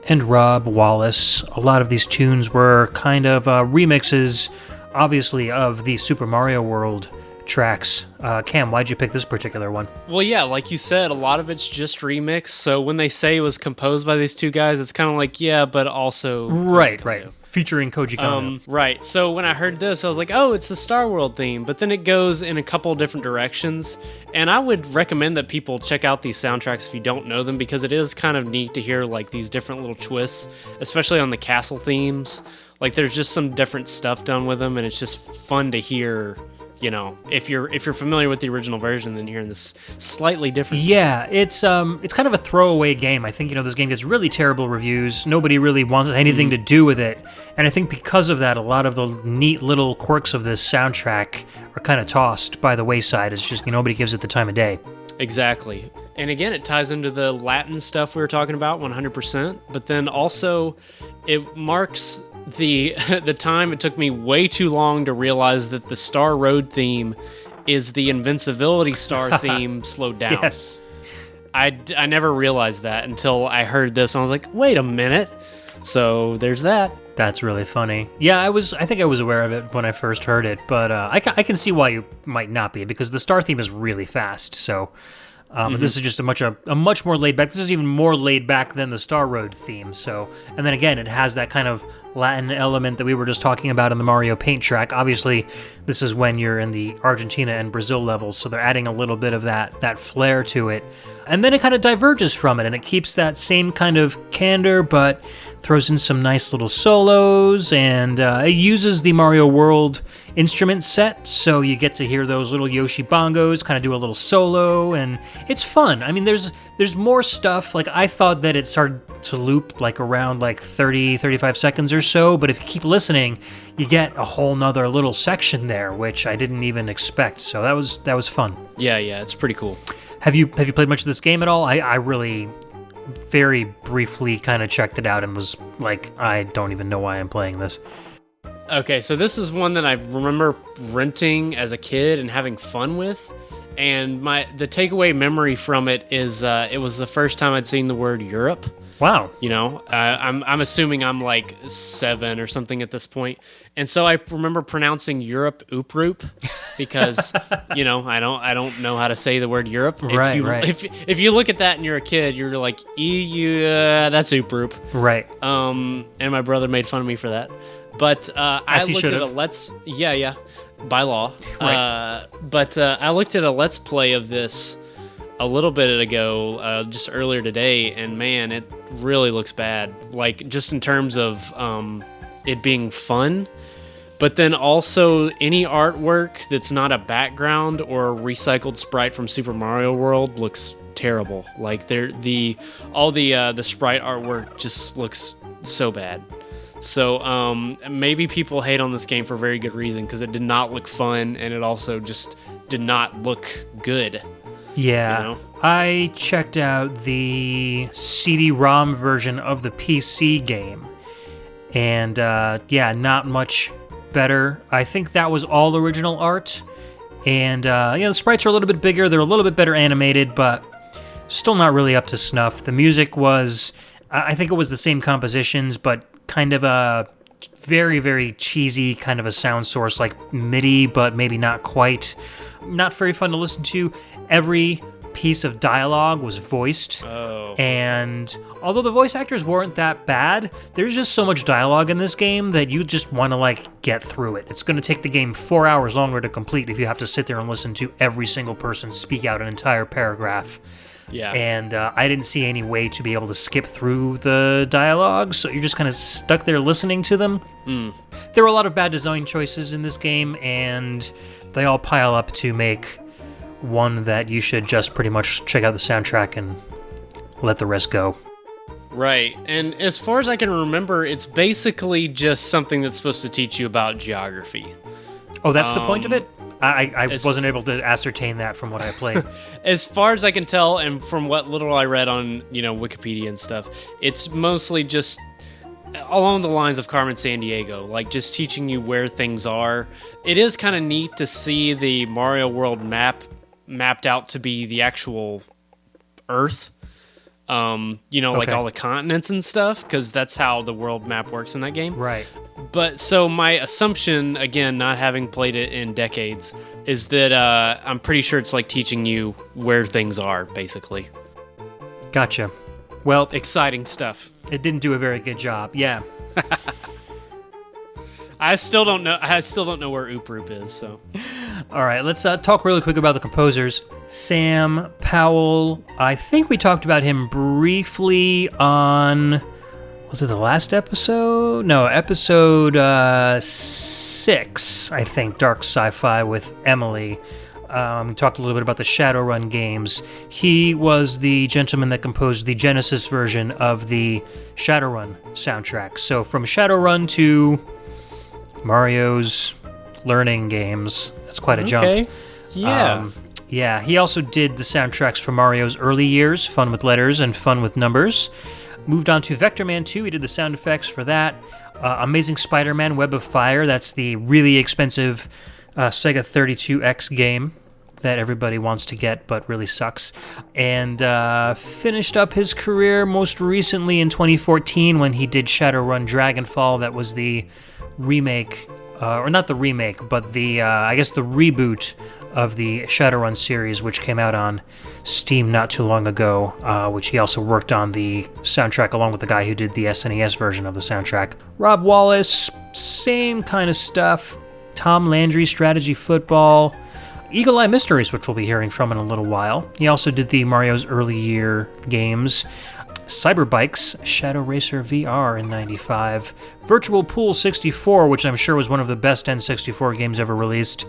and Rob Wallace. A lot of these tunes were kind of remixes, obviously, of the Super Mario World tracks. Cam, why'd you pick this particular one? Well, yeah, like you said, a lot of it's just remix. So when they say it was composed by these two guys, it's kind of like, yeah, but also... Right. Featuring Koji Kondo. Right. So when I heard this, I was like, oh, it's the Star World theme. But then it goes in a couple different directions. And I would recommend that people check out these soundtracks if you don't know them, because it is kind of neat to hear like these different little twists, especially on the castle themes. Like there's just some different stuff done with them, and it's just fun to hear. You know, if you're familiar with the original version, then hearing this slightly different. Yeah, it's kind of a throwaway game. I think, this game gets really terrible reviews. Nobody really wants anything to do with it. And I think because of that, a lot of the neat little quirks of this soundtrack are kind of tossed by the wayside. It's just, nobody gives it the time of day. Exactly. And again, it ties into the Latin stuff we were talking about 100%, but then also it marks the time it took me way too long to realize that the Star Road theme is the Invincibility Star theme slowed down. Yes. I never realized that until I heard this, and I was like, wait a minute. So there's that. That's really funny. Yeah, I think I was aware of it when I first heard it, but I can see why you might not be, because the Star theme is really fast, so But this is just a much more laid back. This is even more laid back than the Star Road theme. So, and then again, it has that kind of Latin element that we were just talking about in the Mario Paint track. Obviously, this is when you're in the Argentina and Brazil levels, so they're adding a little bit of that flair to it. And then it kind of diverges from it, and it keeps that same kind of candor, but throws in some nice little solos, and it uses the Mario World instrument set, so you get to hear those little Yoshi bongos kind of do a little solo, and it's fun. I mean, there's more stuff. Like, I thought that it started to loop like around like 35 seconds or so, but if you keep listening, you get a whole nother little section there, which I didn't even expect, so that was fun. Yeah, it's pretty cool. Have you played much of this game at all? I really very briefly kind of checked it out and was like, I don't even know why I'm playing this. Okay, so this is one that I remember renting as a kid and having fun with, and the takeaway memory from it is it was the first time I'd seen the word Europe. Wow. You know, I'm assuming I'm like 7 or something at this point. And so I remember pronouncing Europe Ooproop because, you know, I don't know how to say the word Europe. Right. If you look at that and you're a kid, you're like, that's Ooproop. Right. And my brother made fun of me for that. But I looked at by law. Right. But I looked at a Let's Play of this a little bit ago, just earlier today, and man, it really looks bad. Like, just in terms of it being fun, but then also any artwork that's not a background or a recycled sprite from Super Mario World looks terrible. Like, all the sprite artwork just looks so bad. So maybe people hate on this game for very good reason, because it did not look fun, and it also just did not look good. Yeah, you know? I checked out the CD-ROM version of the PC game, and not much better. I think that was all original art, and the sprites are a little bit bigger, they're a little bit better animated, but still not really up to snuff. The music was, I think it was the same compositions, but kind of a very, very cheesy kind of a sound source, like MIDI, but maybe not quite. Not very fun to listen to. Every piece of dialogue was voiced. Oh. And although the voice actors weren't that bad, there's just so much dialogue in this game that you just want to, like, get through it. It's going to take the game 4 hours longer to complete if you have to sit there and listen to every single person speak out an entire paragraph. Yeah. And I didn't see any way to be able to skip through the dialogue, so you're just kind of stuck there listening to them. There were a lot of bad design choices in this game, and they all pile up to make one that you should just pretty much check out the soundtrack and let the rest go. Right, and as far as I can remember, it's basically just something that's supposed to teach you about geography. Oh, that's the point of it? I wasn't able to ascertain that from what I played. As far as I can tell, and from what little I read on, Wikipedia and stuff, it's mostly just along the lines of Carmen Sandiego, like just teaching you where things are. It is kind of neat to see the Mario World map mapped out to be the actual Earth. Like all the continents and stuff, because that's how the world map works in that game. Right. But so my assumption, again, not having played it in decades, is that I'm pretty sure it's like teaching you where things are, basically. Gotcha. Well, exciting stuff. It didn't do a very good job. Yeah. I still don't know where Ooproop is. So, all right, let's talk really quick about the composers. Sam Powell. I think we talked about him briefly on. Was it the last episode? No, episode 6. I think Dark Sci-Fi with Emily. We talked a little bit about the Shadowrun games. He was the gentleman that composed the Genesis version of the Shadowrun soundtrack. So from Shadowrun to Mario's learning games, that's quite a jump. Okay. Yeah. Yeah, he also did the soundtracks for Mario's early years, Fun with Letters and Fun with Numbers. Moved on to Vector Man 2, he did the sound effects for that. Amazing Spider-Man Web of Fire, that's the really expensive Sega 32X game that everybody wants to get but really sucks. And finished up his career most recently in 2014 when he did Shadowrun Dragonfall. That was the remake or not the remake, but the I guess the reboot of the Shadowrun series, which came out on Steam not too long ago, which he also worked on the soundtrack along with the guy who did the SNES version of the soundtrack. Rob Wallace, same kind of stuff. Tom Landry, strategy football. Eagle Eye Mysteries, which we'll be hearing from in a little while. He also did the Mario's early year games. Cyberbikes, Shadow Racer VR in 95. Virtual Pool 64, which I'm sure was one of the best N64 games ever released.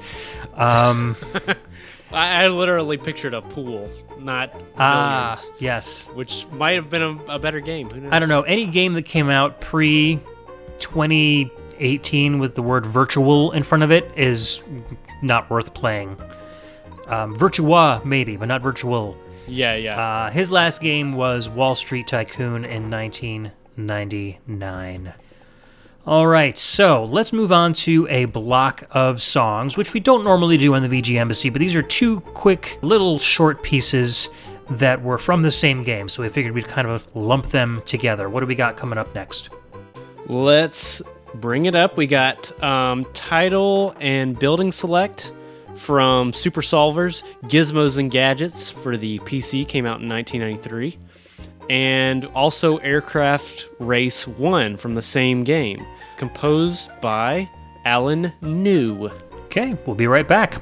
I literally pictured a pool, not billiards. Yes. Which might have been a better game. Who knows? I don't know. Any game that came out pre-2018 with the word virtual in front of it is not worth playing. Virtua, maybe, but not virtual. Yeah. His last game was Wall Street Tycoon in 1999. All right, so let's move on to a block of songs, which we don't normally do on the VG Embassy, but these are two quick little short pieces that were from the same game, so we figured we'd kind of lump them together. What do we got coming up next? Let's bring it up. We got Title and Building Select from Super Solvers. Gizmos and Gadgets for the PC came out in 1993. And also Aircraft Race 1 from the same game, composed by Alan New. Okay, we'll be right back.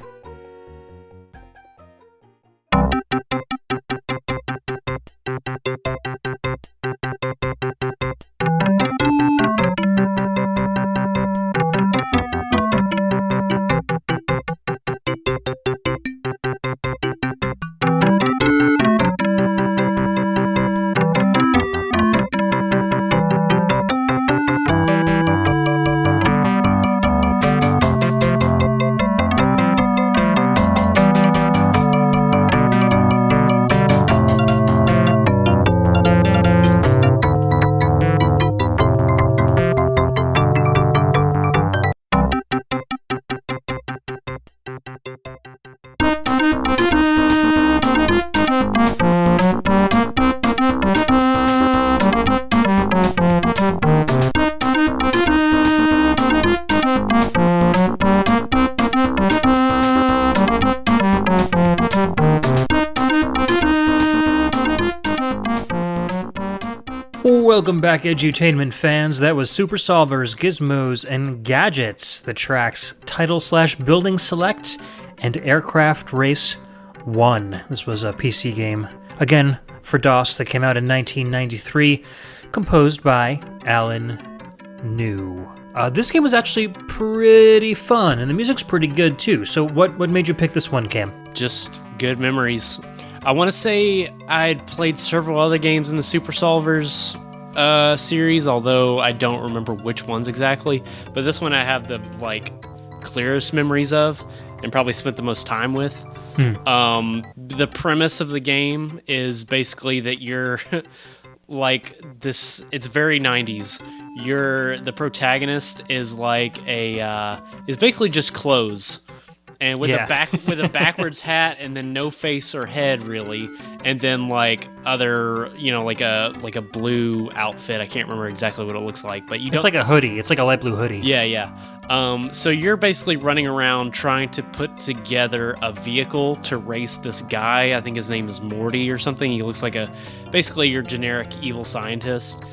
Welcome back, Edutainment fans. That was Super Solvers, Gizmos, and Gadgets, the tracks Title/Building Select and Aircraft Race 1. This was a PC game, again, for DOS that came out in 1993, composed by Alan New. This game was actually pretty fun, and the music's pretty good, too. So what made you pick this one, Cam? Just good memories. I want to say I'd played several other games in the Super Solvers series, although I don't remember which ones exactly. But this one I have the clearest memories of, and probably spent the most time with. The premise of the game is basically that you're it's very 90s. The protagonist is is basically just clothes. And with a backwards hat, and then no face or head really, and then other a blue outfit. I can't remember exactly what it looks like, but it's like a hoodie. It's like a light blue hoodie. Yeah. So you're basically running around trying to put together a vehicle to race this guy. I think his name is Morty or something. He looks like basically your generic evil scientist.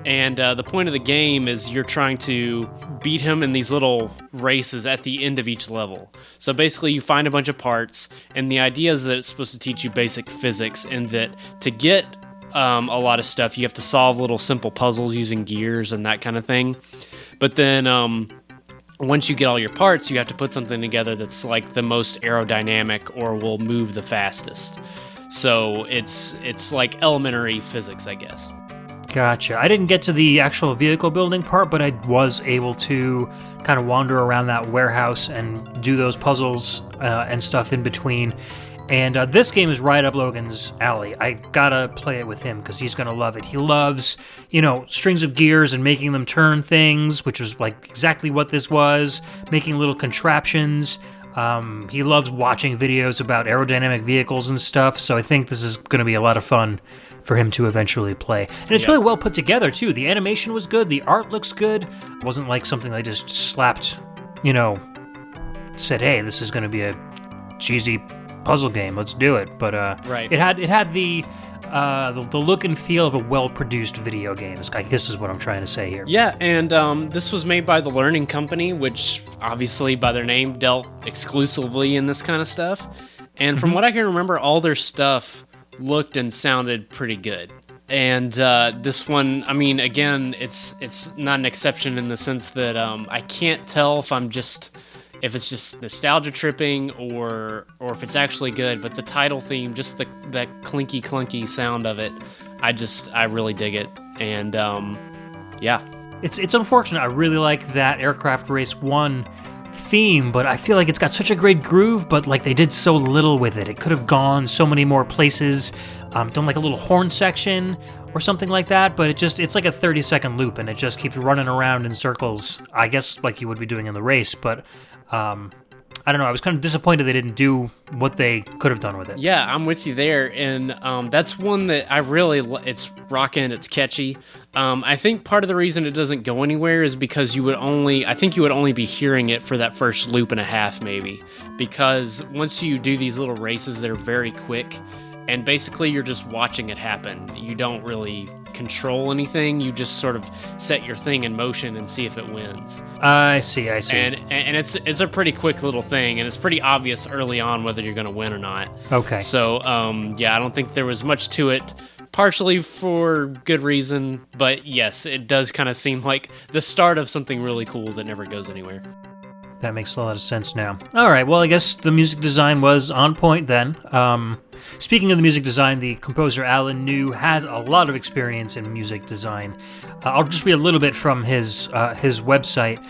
And the point of the game is you're trying to beat him in these little races at the end of each level. So basically you find a bunch of parts, and the idea is that it's supposed to teach you basic physics, and that to get a lot of stuff, you have to solve little simple puzzles using gears and that kind of thing. But then once you get all your parts, you have to put something together that's the most aerodynamic or will move the fastest. So it's like elementary physics, I guess. Gotcha. I didn't get to the actual vehicle building part, but I was able to kind of wander around that warehouse and do those puzzles and stuff in between. And this game is right up Logan's alley. I gotta play it with him because he's gonna love it. He loves, strings of gears and making them turn things, which was exactly what this was, making little contraptions. He loves watching videos about aerodynamic vehicles and stuff, so I think this is gonna be a lot of fun for him to eventually play. And it's really well put together, too. The animation was good. The art looks good. It wasn't like something they just slapped said, hey, this is going to be a cheesy puzzle game, let's do it. But right. it had the look and feel of a well-produced video game, I guess is what I'm trying to say here. Yeah, and this was made by the Learning Company, which obviously by their name dealt exclusively in this kind of stuff. And from what I can remember, all their stuff looked and sounded pretty good. And this one, I mean, again, it's not an exception in the sense that I can't tell if it's just nostalgia tripping or if it's actually good. But the title theme, just that clinky clunky sound of it, I really dig it. And yeah, it's unfortunate. I really like that Aircraft Race 1 theme, but I feel like it's got such a great groove, but like they did so little with it. It could have gone so many more places, done like a little horn section or something like that, but it's like a 30-second loop and it just keeps running around in circles, I guess like you would be doing in the race, but I don't know, I was kind of disappointed they didn't do what they could have done with it. Yeah, I'm with you there, and that's one that I really, it's rocking, it's catchy. I think part of the reason it doesn't go anywhere is because you would only be hearing it for that first loop and a half, maybe, because once you do these little races that are very quick, and basically you're just watching it happen. You don't really control anything. You just sort of set your thing in motion and see if it wins. I see. And it's a pretty quick little thing, and it's pretty obvious early on whether you're going to win or not. Okay. So, yeah, I don't think there was much to it, partially for good reason, but yes, it does kind of seem like the start of something really cool that never goes anywhere. That makes a lot of sense now. All right, well, I guess the music design was on point then. Speaking of the music design, the composer Alan New has a lot of experience in music design. I'll just read a little bit from his website.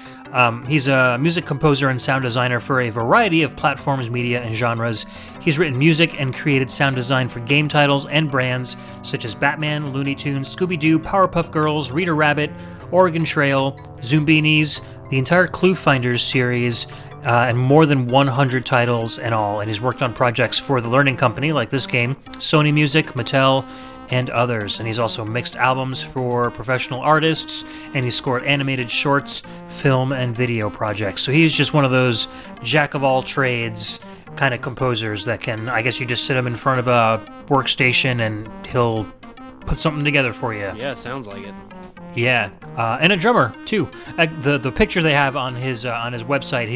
He's a music composer and sound designer for a variety of platforms, media, and genres. He's written music and created sound design for game titles and brands such as Batman, Looney Tunes, Scooby-Doo, Powerpuff Girls, Rita Rabbit, Oregon Trail, Zoombinis, the entire Clue Finders series, and more than 100 titles in all. And he's worked on projects for the Learning Company, like this game, Sony Music, Mattel, and others. And he's also mixed albums for professional artists, and he's scored animated shorts, film, and video projects. So he's just one of those jack-of-all-trades kind of composers that can, I guess you just sit him in front of a workstation and he'll put something together for you. Yeah, sounds like it. Yeah, and a drummer too. The picture they have on his website,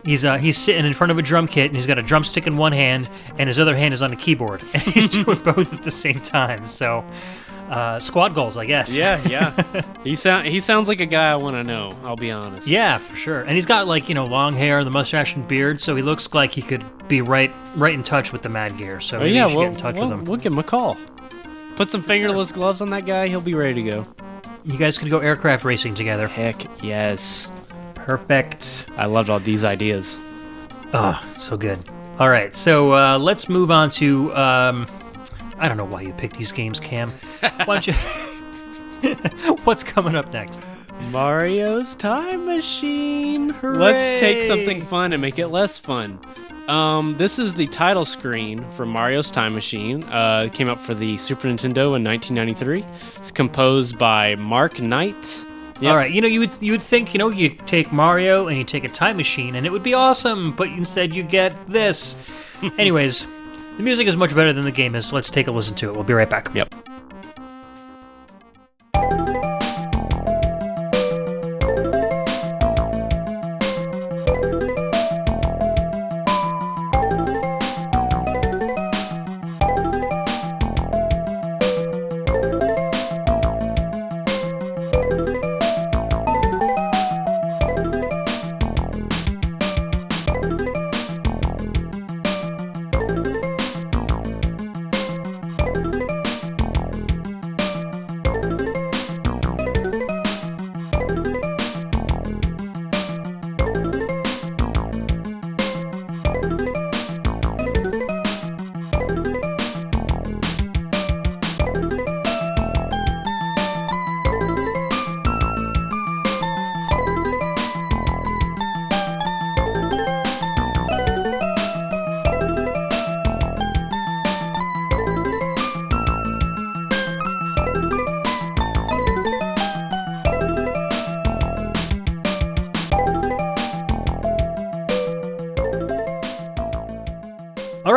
he's sitting in front of a drum kit and he's got a drumstick in one hand and his other hand is on a keyboard and he's doing both at the same time. So, squad goals, I guess. Yeah. He sounds like a guy I want to know. I'll be honest. Yeah, for sure. And he's got long hair, the mustache and beard, so he looks like he could be right in touch with the Mad Gear. So maybe you should get in touch with him. We'll give him a call. Put some fingerless gloves on that guy. He'll be ready to go. You guys could go aircraft racing together. Heck yes. Perfect. I loved all these ideas. Oh, so good. All right, so let's move on to... I don't know why you picked these games, Cam. Why don't you... What's coming up next? Mario's Time Machine. Hooray! Let's take something fun and make it less fun. This is the title screen for Mario's Time Machine. It came out for the Super Nintendo in 1993. It's composed by Mark Knight. Yep. All right, you would think, you take Mario and you take a time machine and it would be awesome, but instead you get this. Anyways, the music is much better than the game is, so let's take a listen to it. We'll be right back. Yep.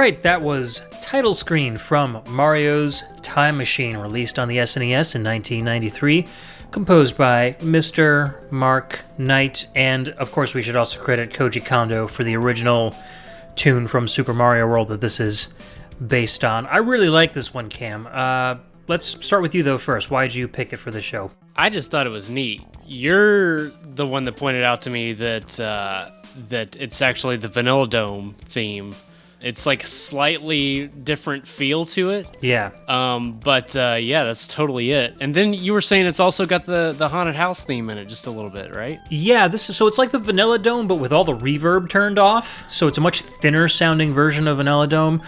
right, that was title screen from Mario's Time Machine, released on the SNES in 1993, composed by Mr. Mark Knight, and of course we should also credit Koji Kondo for the original tune from Super Mario World that this is based on. I really like this one, Cam. Let's start with you though first. Why'd you pick it for the show? I just thought it was neat. You're the one that pointed out to me that it's actually the Vanilla Dome theme. It's like slightly different feel to it. Yeah. But yeah, that's totally it. And then you were saying it's also got the haunted house theme in it just a little bit, right? Yeah, so it's like the Vanilla Dome, but with all the reverb turned off. So it's a much thinner sounding version of Vanilla Dome.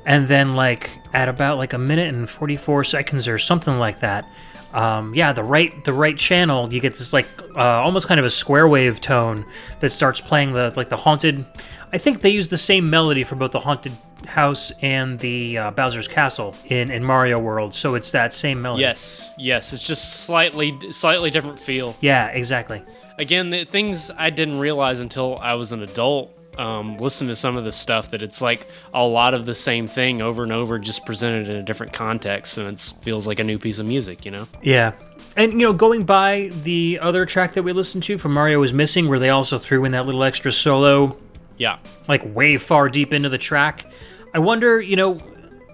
And then like at about like 1 minute and 44 seconds or something like that, the right channel, you get this like almost kind of a square wave tone that starts playing the haunted. I think they use the same melody for both the haunted house and the Bowser's Castle in Mario World, so it's that same melody. Yes, it's just slightly different feel. Yeah, exactly. Again, the things I didn't realize until I was an adult, listening to some of this stuff, that it's like a lot of the same thing over and over, just presented in a different context, and it feels like a new piece of music, you know? Yeah. And, going by the other track that we listened to from Mario is Missing, where they also threw in that little extra solo, yeah, like way far deep into the track. I wonder,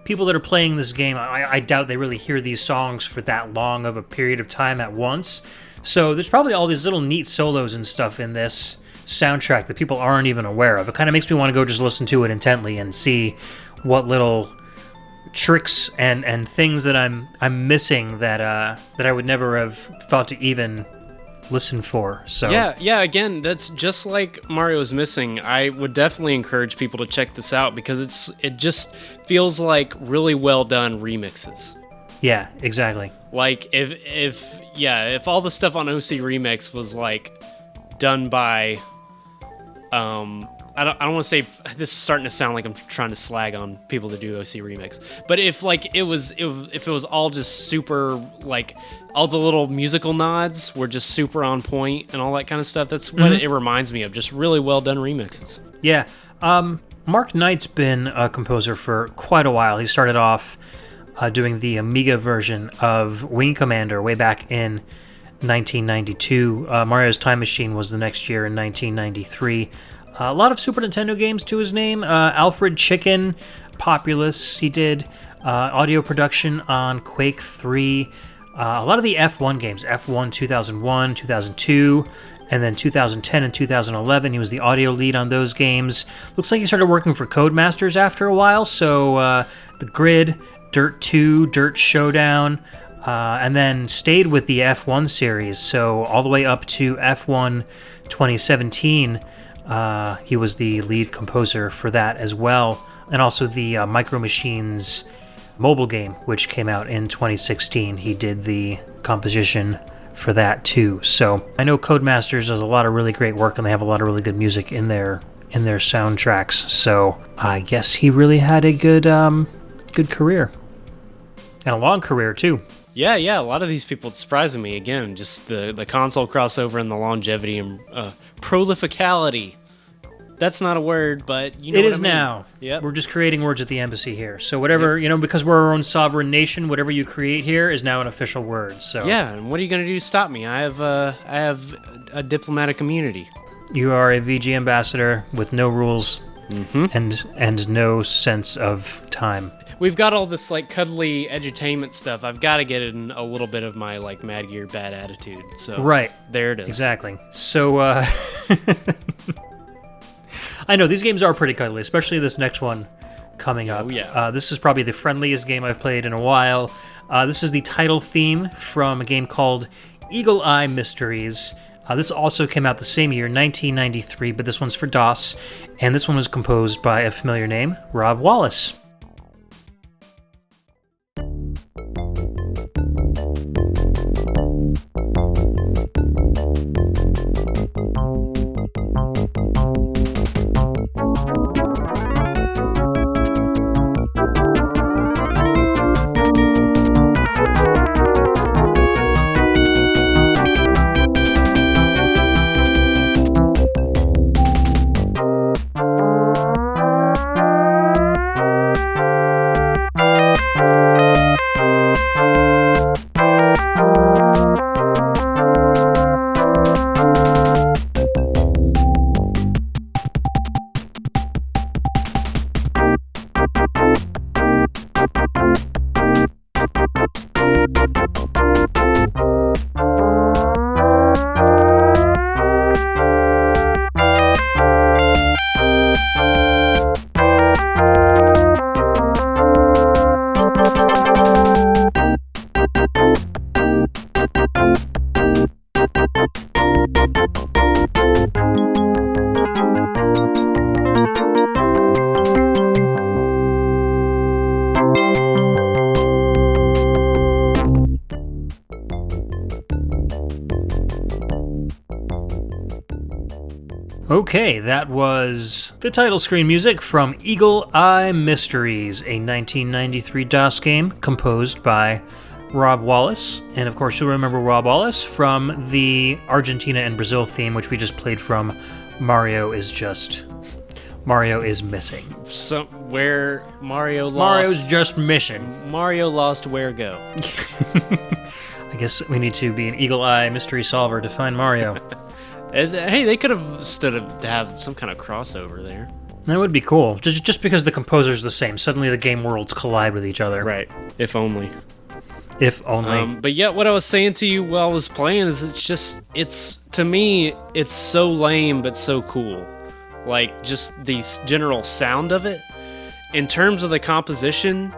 people that are playing this game, I doubt they really hear these songs for that long of a period of time at once. So there's probably all these little neat solos and stuff in this soundtrack that people aren't even aware of. It kind of makes me want to go just listen to it intently and see what little tricks and things that I'm missing that I would never have thought to even listen for. So yeah, again, that's just like Mario's Missing. I would definitely encourage people to check this out because it just feels like really well done remixes. Yeah, exactly. Like if all the stuff on OC Remix was like done by I don't want to say, this is starting to sound like I'm trying to slag on people that do OC Remix, but if it was all just super, like all the little musical nods were just super on point and all that kind of stuff, that's what it reminds me of, just really well done remixes. Yeah. Mark Knight's been a composer for quite a while. He started off doing the Amiga version of Wing Commander way back in 1992. Mario's Time Machine was the next year in 1993. A lot of Super Nintendo games to his name. Alfred Chicken, Populous, he did. Audio production on Quake 3. A lot of the F1 games. F1 2001, 2002, and then 2010 and 2011. He was the audio lead on those games. Looks like he started working for Codemasters after a while. So The Grid, Dirt 2, Dirt Showdown, and then stayed with the F1 series. So all the way up to F1 2017. He was the lead composer for that as well, and also the Micro Machines mobile game, which came out in 2016. He did the composition for that too. So I know Codemasters does a lot of really great work, and they have a lot of really good music in their soundtracks. So I guess he really had a good career, and a long career too. Yeah, a lot of these people, it's surprising me. Again, just the console crossover and the longevity and prolificality. That's not a word, but you know it what is I mean. now. Yep. We're just creating words at the embassy here. So whatever, because we're our own sovereign nation, whatever you create here is now an official word. So yeah, and what are you going to do to stop me? I have a diplomatic immunity. You are a VG ambassador with no rules and no sense of time. We've got all this like cuddly edutainment stuff. I've got to get in a little bit of my like Mad Gear bad attitude. So right, there it is. Exactly. So I know these games are pretty cuddly, especially this next one coming up. Oh yeah. This is probably the friendliest game I've played in a while. This is the title theme from a game called Eagle Eye Mysteries. This also came out the same year, 1993, but this one's for DOS, and this one was composed by a familiar name, Rob Wallace. Okay, that was the title screen music from Eagle Eye Mysteries, a 1993 DOS game composed by Rob Wallace. And of course, you'll remember Rob Wallace from the Argentina and Brazil theme, which we just played from Mario is Missing. So, where Mario lost... Mario's just missing. Mario lost, where go? I guess we need to be an Eagle Eye mystery solver to find Mario. Hey, they could have stood up to have some kind of crossover there. That would be cool. Just because the composer's the same. Suddenly the game worlds collide with each other. Right. If only. If only. But yet what I was saying to you while I was playing is to me, it's so lame but so cool. Like, just the general sound of it. In terms of the composition,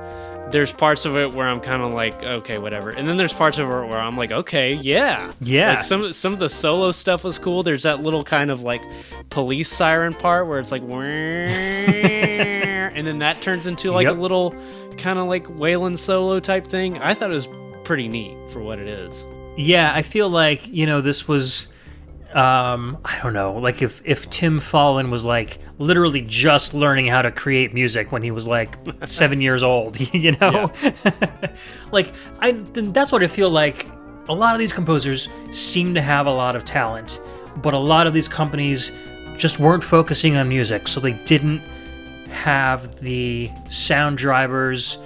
there's parts of it where I'm kind of like, okay, whatever. And then there's parts of it where I'm like, okay, yeah. Yeah. Like, some of the solo stuff was cool. There's that little kind of, like, police siren part where it's like, and then that turns into, like, a little kind of, like, Waylon solo type thing. I thought it was pretty neat for what it is. Yeah, I feel like, this was... I don't know, like if Tim Follin was like literally just learning how to create music when he was like 7 years old, Yeah. That's what I feel like. A lot of these composers seem to have a lot of talent, but a lot of these companies just weren't focusing on music, so they didn't have the sound drivers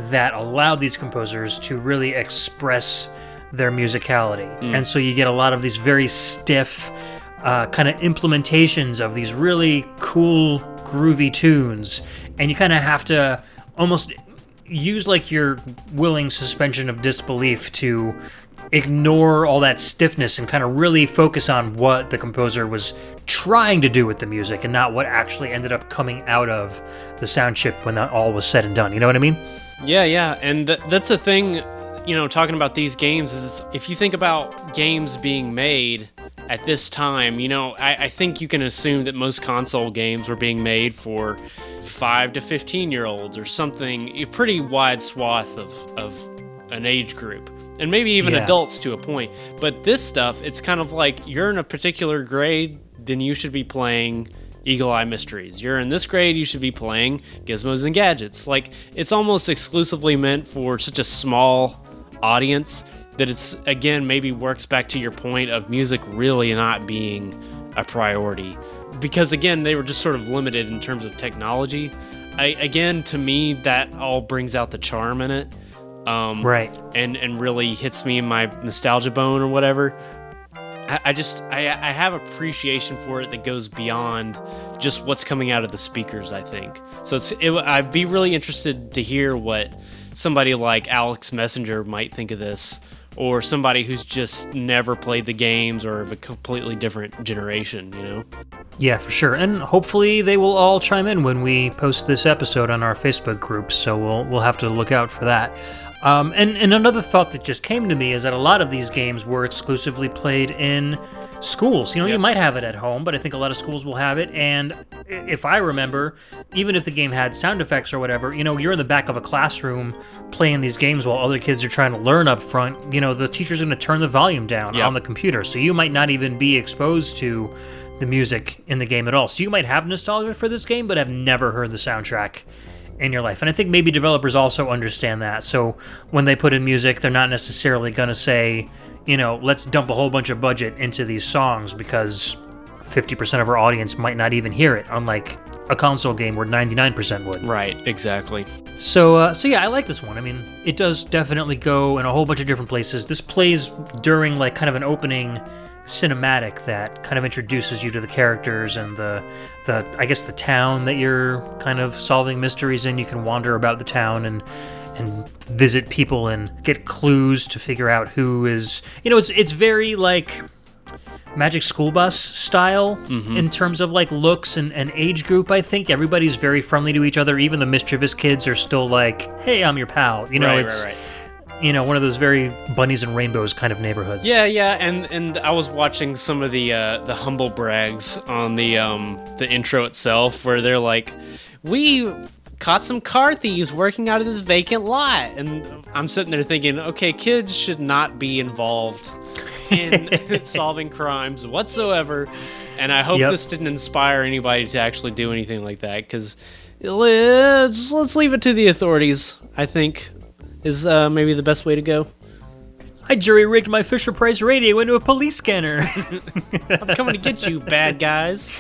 that allowed these composers to really express their musicality. And so you get a lot of these very stiff kind of implementations of these really cool groovy tunes, and you kind of have to almost use like your willing suspension of disbelief to ignore all that stiffness and kind of really focus on what the composer was trying to do with the music and not what actually ended up coming out of the sound chip when that all was said and done. You know what I mean? Yeah, and that's the thing. Talking about these games is if you think about games being made at this time, I think you can assume that most console games were being made for 5 to 15-year-olds or something, a pretty wide swath of an age group. And maybe even adults to a point. But this stuff, it's kind of like you're in a particular grade, then you should be playing Eagle Eye Mysteries. You're in this grade, you should be playing Gizmos and Gadgets. Like, it's almost exclusively meant for such a small audience that it's, again, maybe works back to your point of music really not being a priority, because again they were just sort of limited in terms of technology. To me, that all brings out the charm in it, right, and really hits me in my nostalgia bone or whatever. I have appreciation for it that goes beyond just what's coming out of the speakers, I think. So I'd be really interested to hear what somebody like Alex Messenger might think of this, or somebody who's just never played the games or of a completely different generation, Yeah, for sure. And hopefully they will all chime in when we post this episode on our Facebook group, so we'll have to look out for that. And another thought that just came to me is that a lot of these games were exclusively played in schools. You might have it at home, but I think a lot of schools will have it. And if I remember, even if the game had sound effects or whatever, you're in the back of a classroom playing these games while other kids are trying to learn up front. The teacher's going to turn the volume down on the computer, so you might not even be exposed to the music in the game at all. So you might have nostalgia for this game, but have never heard the soundtrack in your life. And I think maybe developers also understand that. So when they put in music, they're not necessarily going to say, let's dump a whole bunch of budget into these songs because 50% of our audience might not even hear it, unlike a console game where 99% would. Right, exactly. So yeah, I like this one. I mean, it does definitely go in a whole bunch of different places. This plays during like kind of an opening cinematic that kind of introduces you to the characters and the I guess the town that you're kind of solving mysteries in. You can wander about the town and visit people and get clues to figure out who is, it's very like Magic School Bus style in terms of like looks and age group. I think everybody's very friendly to each other. Even the mischievous kids are still like, hey, I'm your pal. Right. One of those very bunnies and rainbows kind of neighborhoods. Yeah, and I was watching some of the humble brags on the intro itself, where they're like, we caught some car thieves working out of this vacant lot, and I'm sitting there thinking, okay, kids should not be involved in solving crimes whatsoever. And I hope this didn't inspire anybody to actually do anything like that, because let's leave it to the authorities, I think, is maybe the best way to go. I jury-rigged my Fisher-Price radio into a police scanner. I'm coming to get you, bad guys.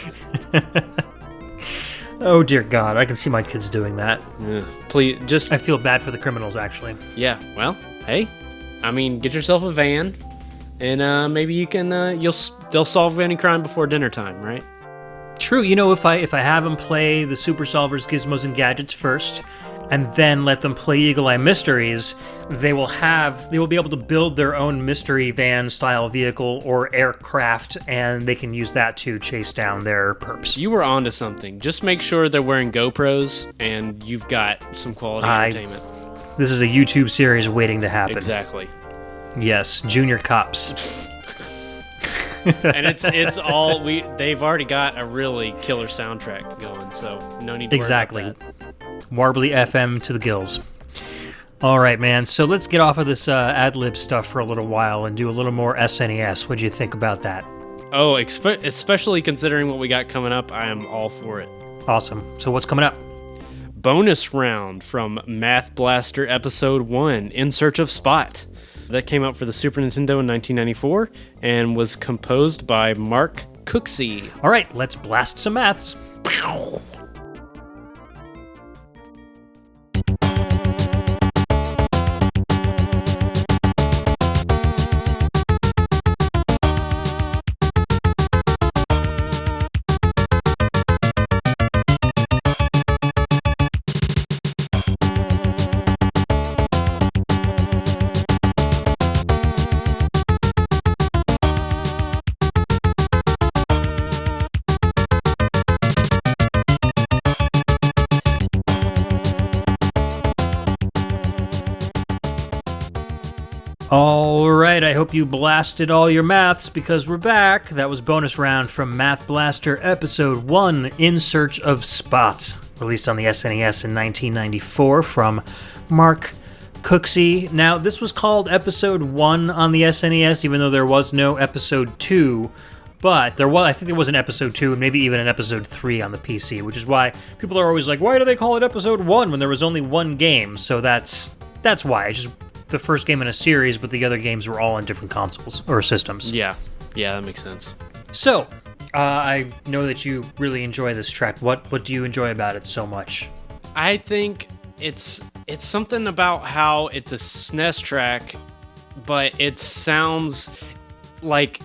Oh, dear God. I can see my kids doing that. Yeah, please, just... I feel bad for the criminals, actually. Yeah, well, hey, I mean, get yourself a van, and maybe you can, they'll solve any crime before dinner time, right? True. You know, if I have them play the Super Solvers, Gizmos, and Gadgets first, and then let them play Eagle Eye Mysteries, they will be able to build their own mystery van style vehicle or aircraft, and they can use that to chase down their perps. You were onto something. Just make sure they're wearing GoPros and you've got some quality entertainment. This is a YouTube series waiting to happen. Exactly. Yes, Junior Cops. And it's all they've already got a really killer soundtrack going, so no need to worry about that. Warbly FM to the gills. All right, man. So let's get off of this ad-lib stuff for a little while and do a little more SNES. What'd you think about that? Oh, especially considering what we got coming up, I am all for it. Awesome. So what's coming up? Bonus round from Math Blaster Episode 1, In Search of Spot. That came out for the Super Nintendo in 1994 and was composed by Mark Cooksey. All right, let's blast some maths. All right, I hope you blasted all your maths because we're back. That was bonus round from Math Blaster Episode 1, In Search of Spot, released on the SNES in 1994 from Mark Cooksey. Now, this was called Episode 1 on the SNES, even though there was no Episode 2, but I think there was an Episode 2 and maybe even an Episode 3 on the PC, which is why people are always like, why do they call it Episode 1 when there was only one game? So that's why. It's just the first game in a series, but the other games were all on different consoles or systems. Yeah, that makes sense. So, I know that you really enjoy this track. What do you enjoy about it so much? I think it's something about how it's a SNES track, but it sounds like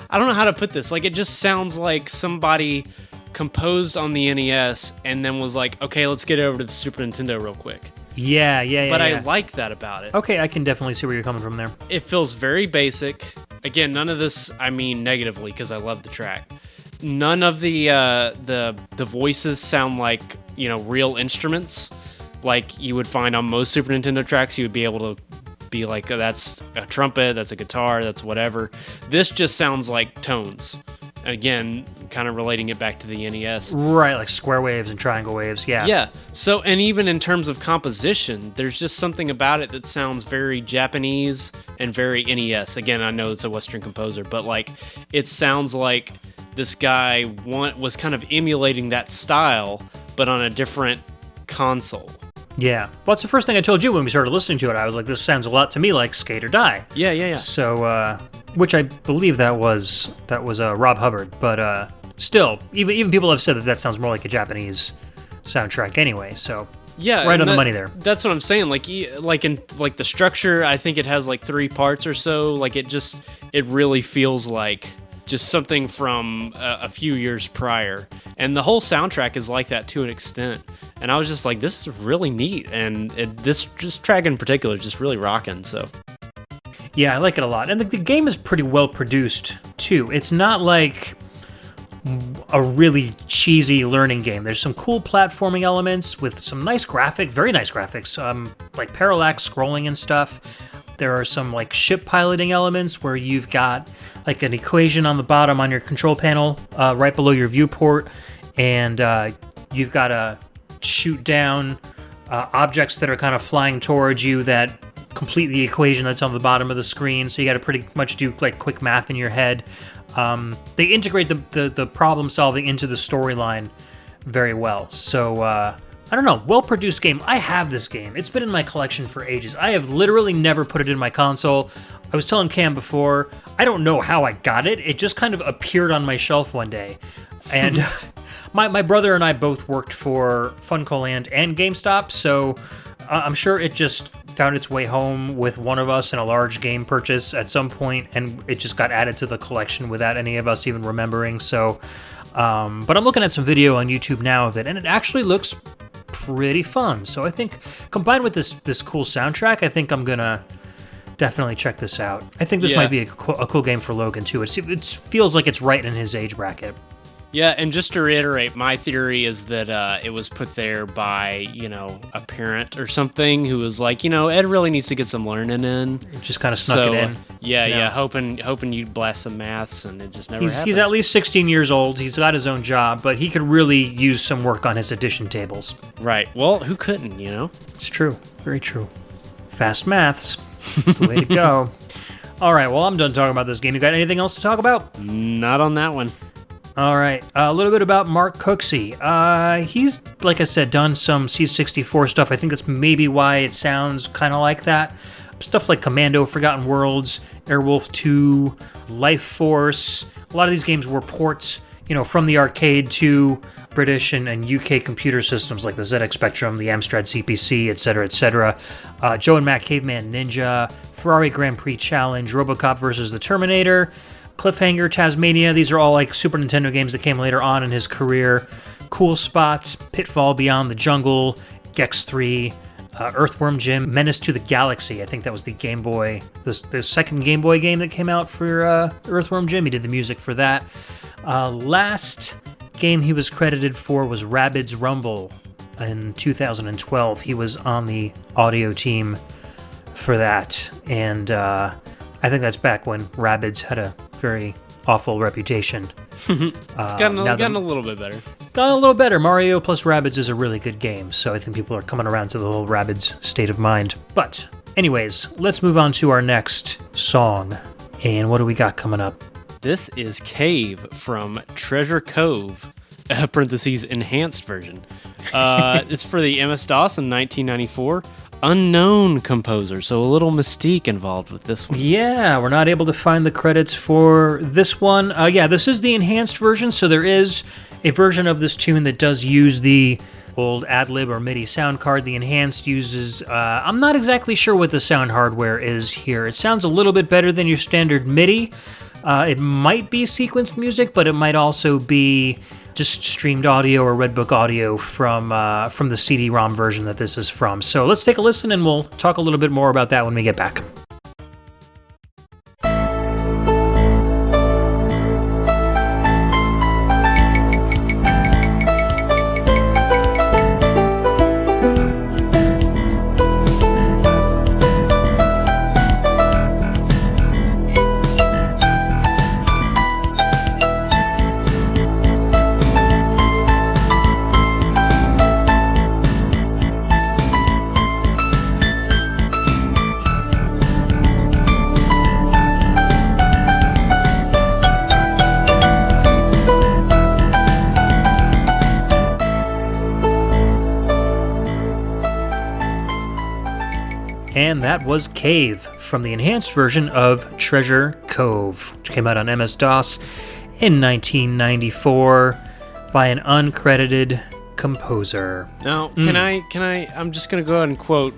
I don't know how to put this. Like, it just sounds like somebody composed on the NES and then was like, okay, let's get over to the Super Nintendo real quick. Yeah. But I like that about it. Okay, I can definitely see where you're coming from there. It feels very basic. Again, none of this I mean negatively because I love the track. None of the voices sound like, real instruments like you would find on most Super Nintendo tracks. You would be able to be like, oh, that's a trumpet, that's a guitar, that's whatever. This just sounds like tones. Again, kind of relating it back to the NES. Right, like square waves and triangle waves, yeah. Yeah, so, and even in terms of composition, there's just something about it that sounds very Japanese and very NES. Again, I know it's a Western composer, but like, it sounds like this guy was kind of emulating that style, but on a different console. Yeah. Well, it's the first thing I told you when we started listening to it. I was like, this sounds a lot to me like Skate or Die. Yeah. So, which I believe that was Rob Hubbard, but still, even people have said that sounds more like a Japanese soundtrack anyway. So yeah, right on the money there. That's what I'm saying. Like in the structure, I think it has like 3 parts or so. Like it really feels like just something from a few years prior. And the whole soundtrack is like that to an extent. And I was just like, this is really neat. And this just track in particular is just really rocking. So. Yeah, I like it a lot. And the game is pretty well produced, too. It's not like a really cheesy learning game. There's some cool platforming elements with some very nice graphics, like parallax scrolling and stuff. There are some like ship piloting elements where you've got like an equation on the bottom on your control panel, right below your viewport, and you've got to shoot down objects that are kind of flying towards you that complete the equation that's on the bottom of the screen. So you got to pretty much do like quick math in your head. They integrate the problem solving into the storyline very well. So, I don't know, well-produced game. I have this game. It's been in my collection for ages. I have literally never put it in my console. I was telling Cam before, I don't know how I got it. It just kind of appeared on my shelf one day. And my brother and I both worked for Funcoland and GameStop, so I'm sure it just found its way home with one of us in a large game purchase at some point, and it just got added to the collection without any of us even remembering. So, but I'm looking at some video on YouTube now of it, and it actually looks pretty fun. So I think combined with this cool soundtrack, I think I'm gonna definitely check this out. I think this might be a cool game for Logan too. It feels like it's right in his age bracket. Yeah, and just to reiterate, my theory is that it was put there by, a parent or something who was like, Ed really needs to get some learning in. It just kind of snuck it in. Hoping you'd blast some maths, and it just never happened. He's at least 16 years old. He's got his own job, but he could really use some work on his addition tables. Right. Well, who couldn't, It's true. Very true. Fast maths. That's the way to go. All right, well, I'm done talking about this game. You got anything else to talk about? Not on that one. All right, a little bit about Mark Cooksey. He's, like I said, done some C64 stuff. I think that's maybe why it sounds kind of like that. Stuff like Commando, Forgotten Worlds, Airwolf 2, Life Force. A lot of these games were ports, from the arcade to British and UK computer systems like the ZX Spectrum, the Amstrad CPC, etc., etc. Joe and Matt Caveman Ninja, Ferrari Grand Prix Challenge, RoboCop vs. the Terminator, Cliffhanger, Tasmania. These are all like Super Nintendo games that came later on in his career. Cool Spots, Pitfall Beyond the Jungle, Gex 3, Earthworm Jim, Menace to the Galaxy. I think that was the Game Boy, the second Game Boy game that came out for Earthworm Jim. He did the music for that. Last game he was credited for was Rabbids Rumble in 2012. He was on the audio team for that, and I think that's back when Rabbids had a very awful reputation. It's gotten a little bit better. Gotten a little better. Mario plus Rabbids is a really good game, so I think people are coming around to the whole Rabbids state of mind. But anyways, let's move on to our next song. And what do we got coming up? This is Cave from Treasure Cove, parentheses, enhanced version. It's for the MS-DOS in 1994. Unknown composer, so a little mystique involved with this one. Yeah, we're not able to find the credits for this one. This is the enhanced version, so there is a version of this tune that does use the old ad-lib or MIDI sound card. The enhanced uses, I'm not exactly sure what the sound hardware is here. It sounds a little bit better than your standard MIDI. It might be sequenced music, but it might also be just streamed audio or Redbook audio from the CD-ROM version that this is from. So let's take a listen, and we'll talk a little bit more about that when we get back. And that was Cave from the enhanced version of Treasure Cove, which came out on MS-DOS in 1994 by an uncredited composer. Now, I'm just going to go ahead and quote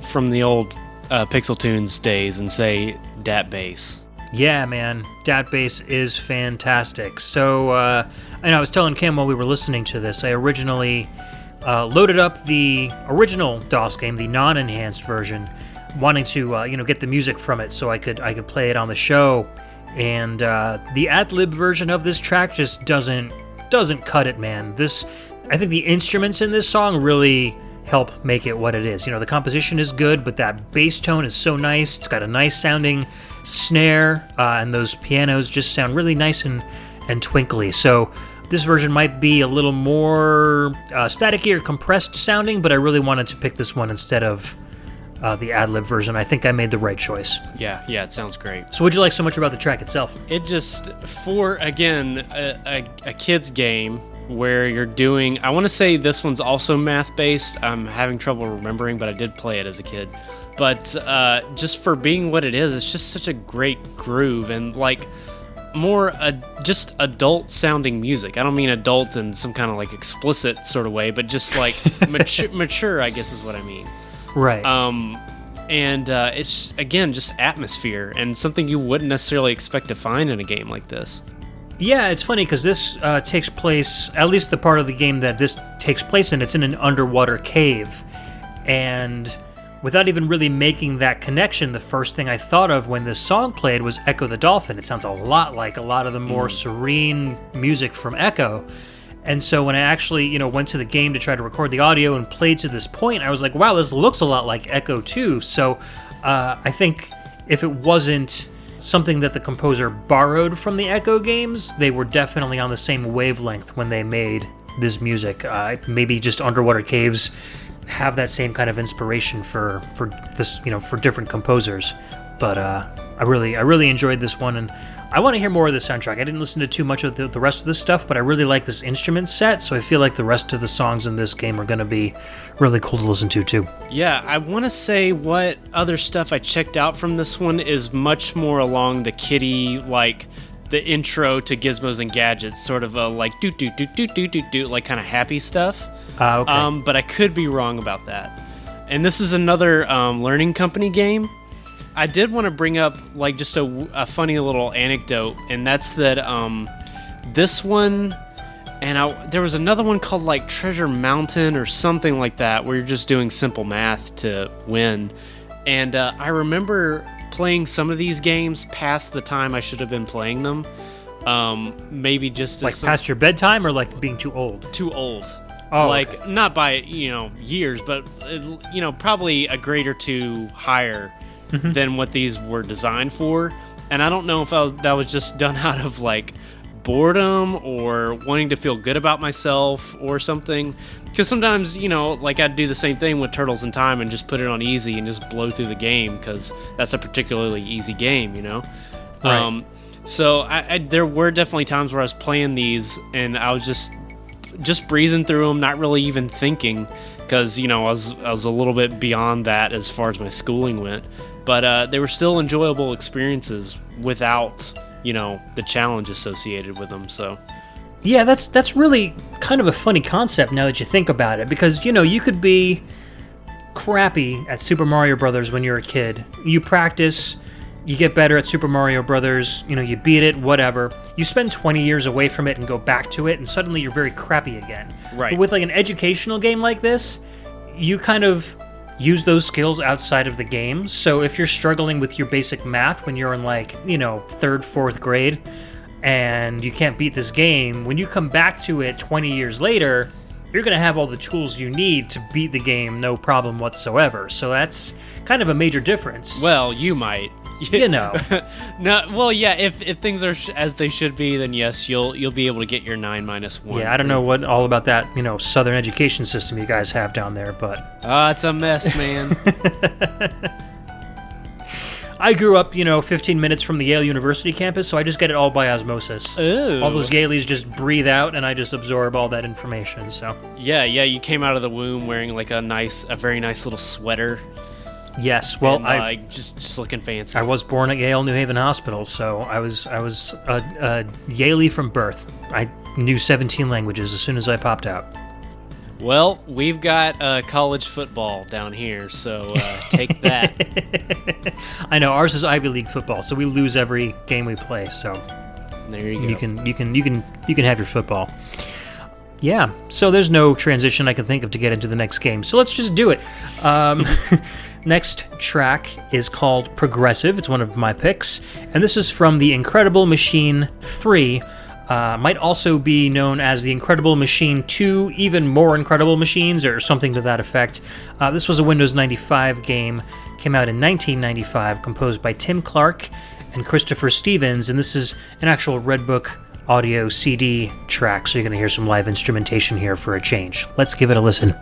from the old Pixel Tunes days and say Dat Bass. Yeah, man, Dat Bass is fantastic. So, I was telling Cam while we were listening to this, I originally loaded up the original DOS game, the non-enhanced version, wanting to get the music from it so I could play it on the show. And the ad-lib version of this track just doesn't cut it, man. I think the instruments in this song really help make it what it is. The composition is good, but that bass tone is so nice. It's got a nice sounding snare, and those pianos just sound really nice and twinkly. So this version might be a little more staticky or compressed sounding, but I really wanted to pick this one instead of the ad-lib version. I think I made the right choice. Yeah, it sounds great. So what'd you like so much about the track itself? It just, for, again, a kid's game where you're doing, I want to say this one's also math-based. I'm having trouble remembering, but I did play it as a kid. But just for being what it is, it's just such a great groove and, like, more just adult-sounding music. I don't mean adult in some kind of, like, explicit sort of way, but just, like, mature, I guess is what I mean. Right. And it's, again, just atmosphere and something you wouldn't necessarily expect to find in a game like this. Yeah, it's funny because this takes place, at least the part of the game that this takes place in, it's in an underwater cave. And without even really making that connection, the first thing I thought of when this song played was Echo the Dolphin. It sounds a lot like a lot of the more serene music from Echo. And so when I actually, went to the game to try to record the audio and played to this point, I was like, wow, this looks a lot like Echo too. So I think if it wasn't something that the composer borrowed from the Echo games, they were definitely on the same wavelength when they made this music. Maybe just underwater caves have that same kind of inspiration for this, for different composers. But I really enjoyed this one, and I want to hear more of the soundtrack. I didn't listen to too much of the rest of this stuff, but I really like this instrument set, so I feel like the rest of the songs in this game are going to be really cool to listen to, too. Yeah, I want to say what other stuff I checked out from this one is much more along the kiddie, like the intro to Gizmos and Gadgets, sort of a like do like kind of happy stuff. Okay. But I could be wrong about that. And this is another Learning Company game. I did want to bring up like just a funny little anecdote, and that's that this one, and there was another one called like Treasure Mountain or something like that, where you're just doing simple math to win. And I remember playing some of these games past the time I should have been playing them. Maybe just like past your bedtime, or like being too old? Too old. Oh, like okay. Not by years, but probably a grade or two higher than what these were designed for. And I don't know if that was just done out of like boredom or wanting to feel good about myself or something. Because sometimes, like I'd do the same thing with Turtles in Time and just put it on easy and just blow through the game because that's a particularly easy game, Right. So I there were definitely times where I was playing these and I was just breezing through them, not really even thinking, because I was a little bit beyond that as far as my schooling went. But they were still enjoyable experiences without the challenge associated with them. So yeah, that's really kind of a funny concept now that you think about it, because you could be crappy at Super Mario Brothers when you're a kid. You practice, you get better at Super Mario Brothers, you beat it, whatever. You spend 20 years away from it and go back to it, and suddenly you're very crappy again. Right. But with like an educational game like this, you kind of use those skills outside of the game. So if you're struggling with your basic math when you're in like, 3rd, 4th grade, and you can't beat this game, when you come back to it 20 years later, you're going to have all the tools you need to beat the game, no problem whatsoever. So that's kind of a major difference. Well, you might. No, well, yeah. If things are as they should be, then yes, you'll be able to get your 9 minus 1. Yeah, I don't know what all about that, Southern education system you guys have down there, but it's a mess, man. I grew up, 15 minutes from the Yale University campus, so I just get it all by osmosis. Ooh. All those Yaleys just breathe out, and I just absorb all that information. So yeah. You came out of the womb wearing like a very nice little sweater. yes, well, and, I just looking fancy. I was born at Yale New Haven Hospital, so I was a Yaley from birth. I knew 17 languages as soon as I popped out. Well, we've got college football down here, so take that. I know ours is Ivy League football, so we lose every game we play. So there you go. You can have your football. Yeah. So there's no transition I can think of to get into the next game. So let's just do it. Next track is called Progressive. It's one of my picks, and this is from The Incredible Machine 3. Might also be known as The Incredible Machine 2, Even More Incredible Machines, or something to that effect. This was a Windows 95 game, came out in 1995, composed by Tim Clark and Christopher Stevens, and this is an actual Red Book audio CD track, so you're going to hear some live instrumentation here for a change. Let's give it a listen.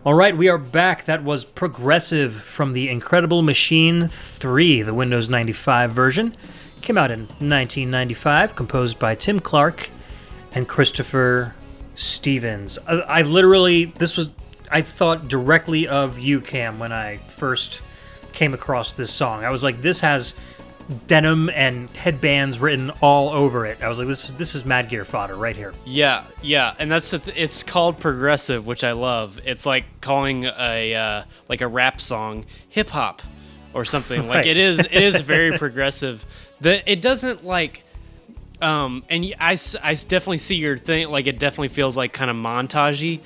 All right, we are back. That was Progressive from the Incredible Machine 3, the Windows 95 version. Came out in 1995, composed by Tim Clark and Christopher Stevens. I thought directly of you, Cam, when I first came across this song. I was like, this has denim and headbands written all over it. I was like, this is Mad Gear fodder right here. Yeah, and that's it's called progressive, which I love. It's like calling a rap song hip hop or something. Like Right. it is very progressive. It doesn't like and I definitely see your thing. Like it definitely feels like kind of montagey.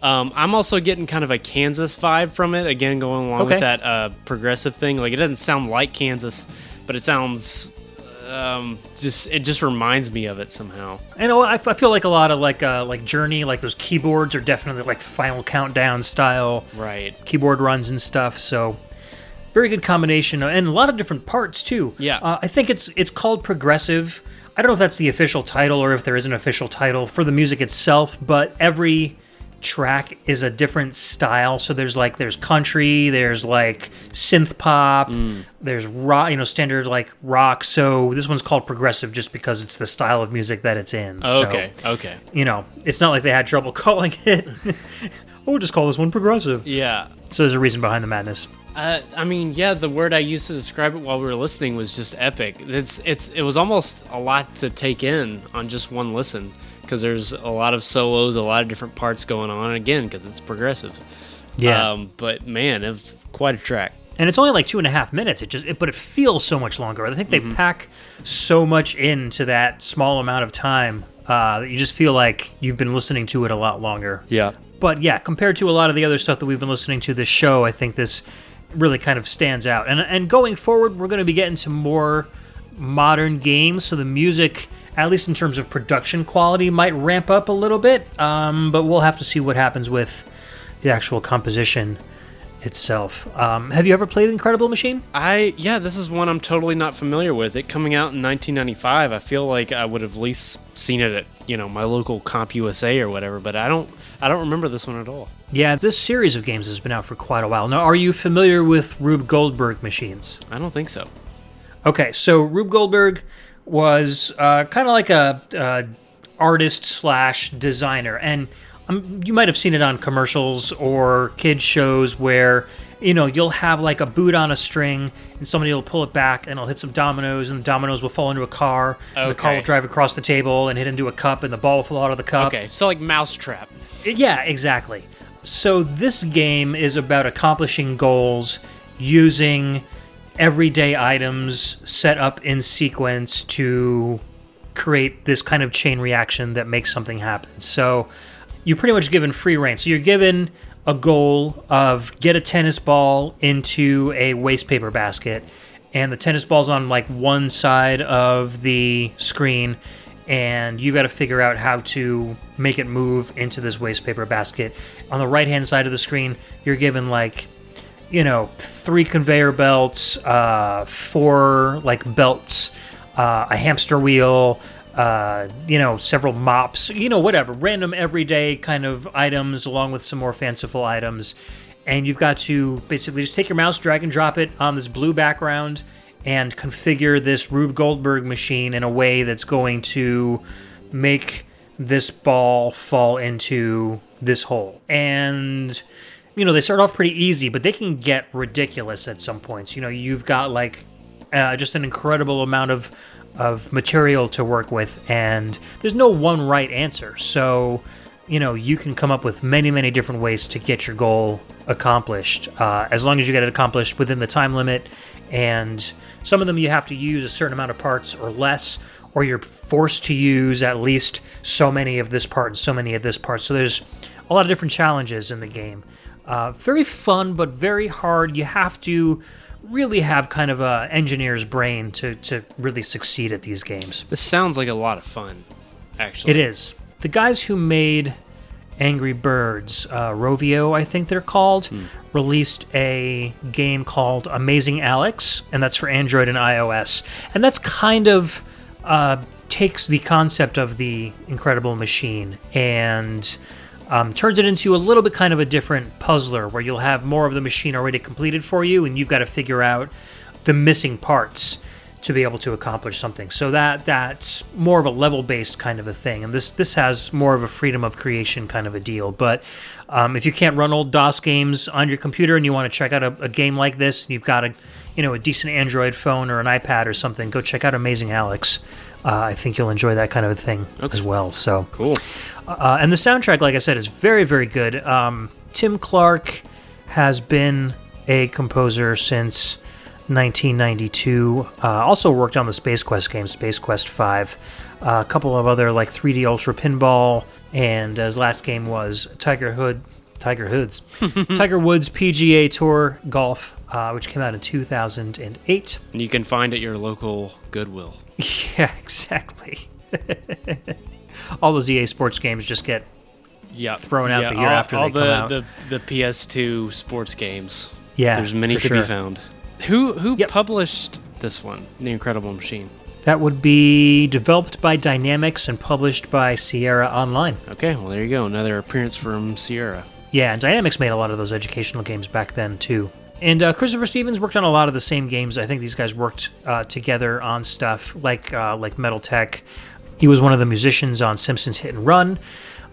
I'm also getting kind of a Kansas vibe from it. Again, going along with that progressive thing. Like it doesn't sound like Kansas, but it sounds it just reminds me of it somehow. And I feel like a lot of like Journey, like those keyboards are definitely like Final Countdown style, Right. keyboard runs and stuff. So very good combination, and a lot of different parts too. Yeah. I think it's called Progressive. I don't know if that's the official title or if there is an official title for the music itself, but every track is a different style. So there's country, there's like synth pop, there's rock, standard like rock. So this one's called Progressive just because it's the style of music that it's in. Okay. It's not like they had trouble calling it. We'll just call this one Progressive. Yeah. So there's a reason behind the madness. The word I used to describe it while we were listening was just epic. It was almost a lot to take in on just one listen, because there's a lot of solos, a lot of different parts going on, again, because it's progressive. Yeah. But man, it's quite a track. And it's only like 2.5 minutes. But it feels so much longer. I think they pack so much into that small amount of time that you just feel like you've been listening to it a lot longer. Yeah. But yeah, compared to a lot of the other stuff that we've been listening to this show, I think this really kind of stands out. And going forward, we're going to be getting to more modern games, so the music, at least in terms of production quality, might ramp up a little bit, but we'll have to see what happens with the actual composition itself. Have you ever played Incredible Machine? This is one I'm totally not familiar with. It coming out in 1995, I feel like I would have at least seen it at, my local Comp USA or whatever, but I don't remember this one at all. Yeah, this series of games has been out for quite a while. Now, are you familiar with Rube Goldberg machines? I don't think so. Okay, so Rube Goldberg was kind of like a artist/designer, and you might have seen it on commercials or kids shows where you'll have like a boot on a string, and somebody will pull it back, and it'll hit some dominoes, and the dominoes will fall into a car, and the car will drive across the table and hit into a cup, and the ball will fall out of the cup. Okay, so like Mousetrap. Yeah, exactly. So this game is about accomplishing goals using everyday items set up in sequence to create this kind of chain reaction that makes something happen. So you're pretty much given free reign. So you're given a goal of get a tennis ball into a waste paper basket, and the tennis ball's on like one side of the screen, and you've got to figure out how to make it move into this waste paper basket. On the right-hand side of the screen, you're given 3 conveyor belts, 4 belts, a hamster wheel, several mops, whatever, random everyday kind of items along with some more fanciful items. And you've got to basically just take your mouse, drag and drop it on this blue background, and configure this Rube Goldberg machine in a way that's going to make this ball fall into this hole. And, they start off pretty easy, but they can get ridiculous at some points. You've got just an incredible amount of material to work with, and there's no one right answer. So, you can come up with many, many different ways to get your goal accomplished, as long as you get it accomplished within the time limit. And some of them you have to use a certain amount of parts or less, or you're forced to use at least so many of this part and so many of this part. So there's a lot of different challenges in the game. Very fun, but very hard. You have to really have kind of a engineer's brain to really succeed at these games. This sounds like a lot of fun, actually. It is. The guys who made Angry Birds, Rovio, I think they're called, released a game called Amazing Alex, and that's for Android and iOS. And that's kind of takes the concept of the Incredible Machine and turns it into a little bit kind of a different puzzler where you'll have more of the machine already completed for you, and you've got to figure out the missing parts to be able to accomplish something. So that's more of a level-based kind of a thing, and this has more of a freedom of creation kind of a deal. But if you can't run old DOS games on your computer and you want to check out a game like this, and you've got a decent Android phone or an iPad or something, go check out Amazing Alex. I think you'll enjoy that kind of a thing as well. So cool. And the soundtrack, like I said, is very, very good. Tim Clark has been a composer since 1992. Also worked on the Space Quest game, Space Quest 5. A couple of other like 3D Ultra Pinball, and his last game was Tiger Woods PGA Tour Golf, which came out in 2008. And you can find at your local Goodwill. Yeah, exactly. All those EA Sports games just get thrown out the year after they come out. The PS2 sports games. Yeah, there's many to be found. Who published this one, The Incredible Machine? That would be developed by Dynamics and published by Sierra Online. Okay, well there you go, another appearance from Sierra. Yeah, and Dynamics made a lot of those educational games back then too. And Christopher Stevens worked on a lot of the same games. I think these guys worked together on stuff like Metal Tech. He was one of the musicians on Simpsons Hit and Run,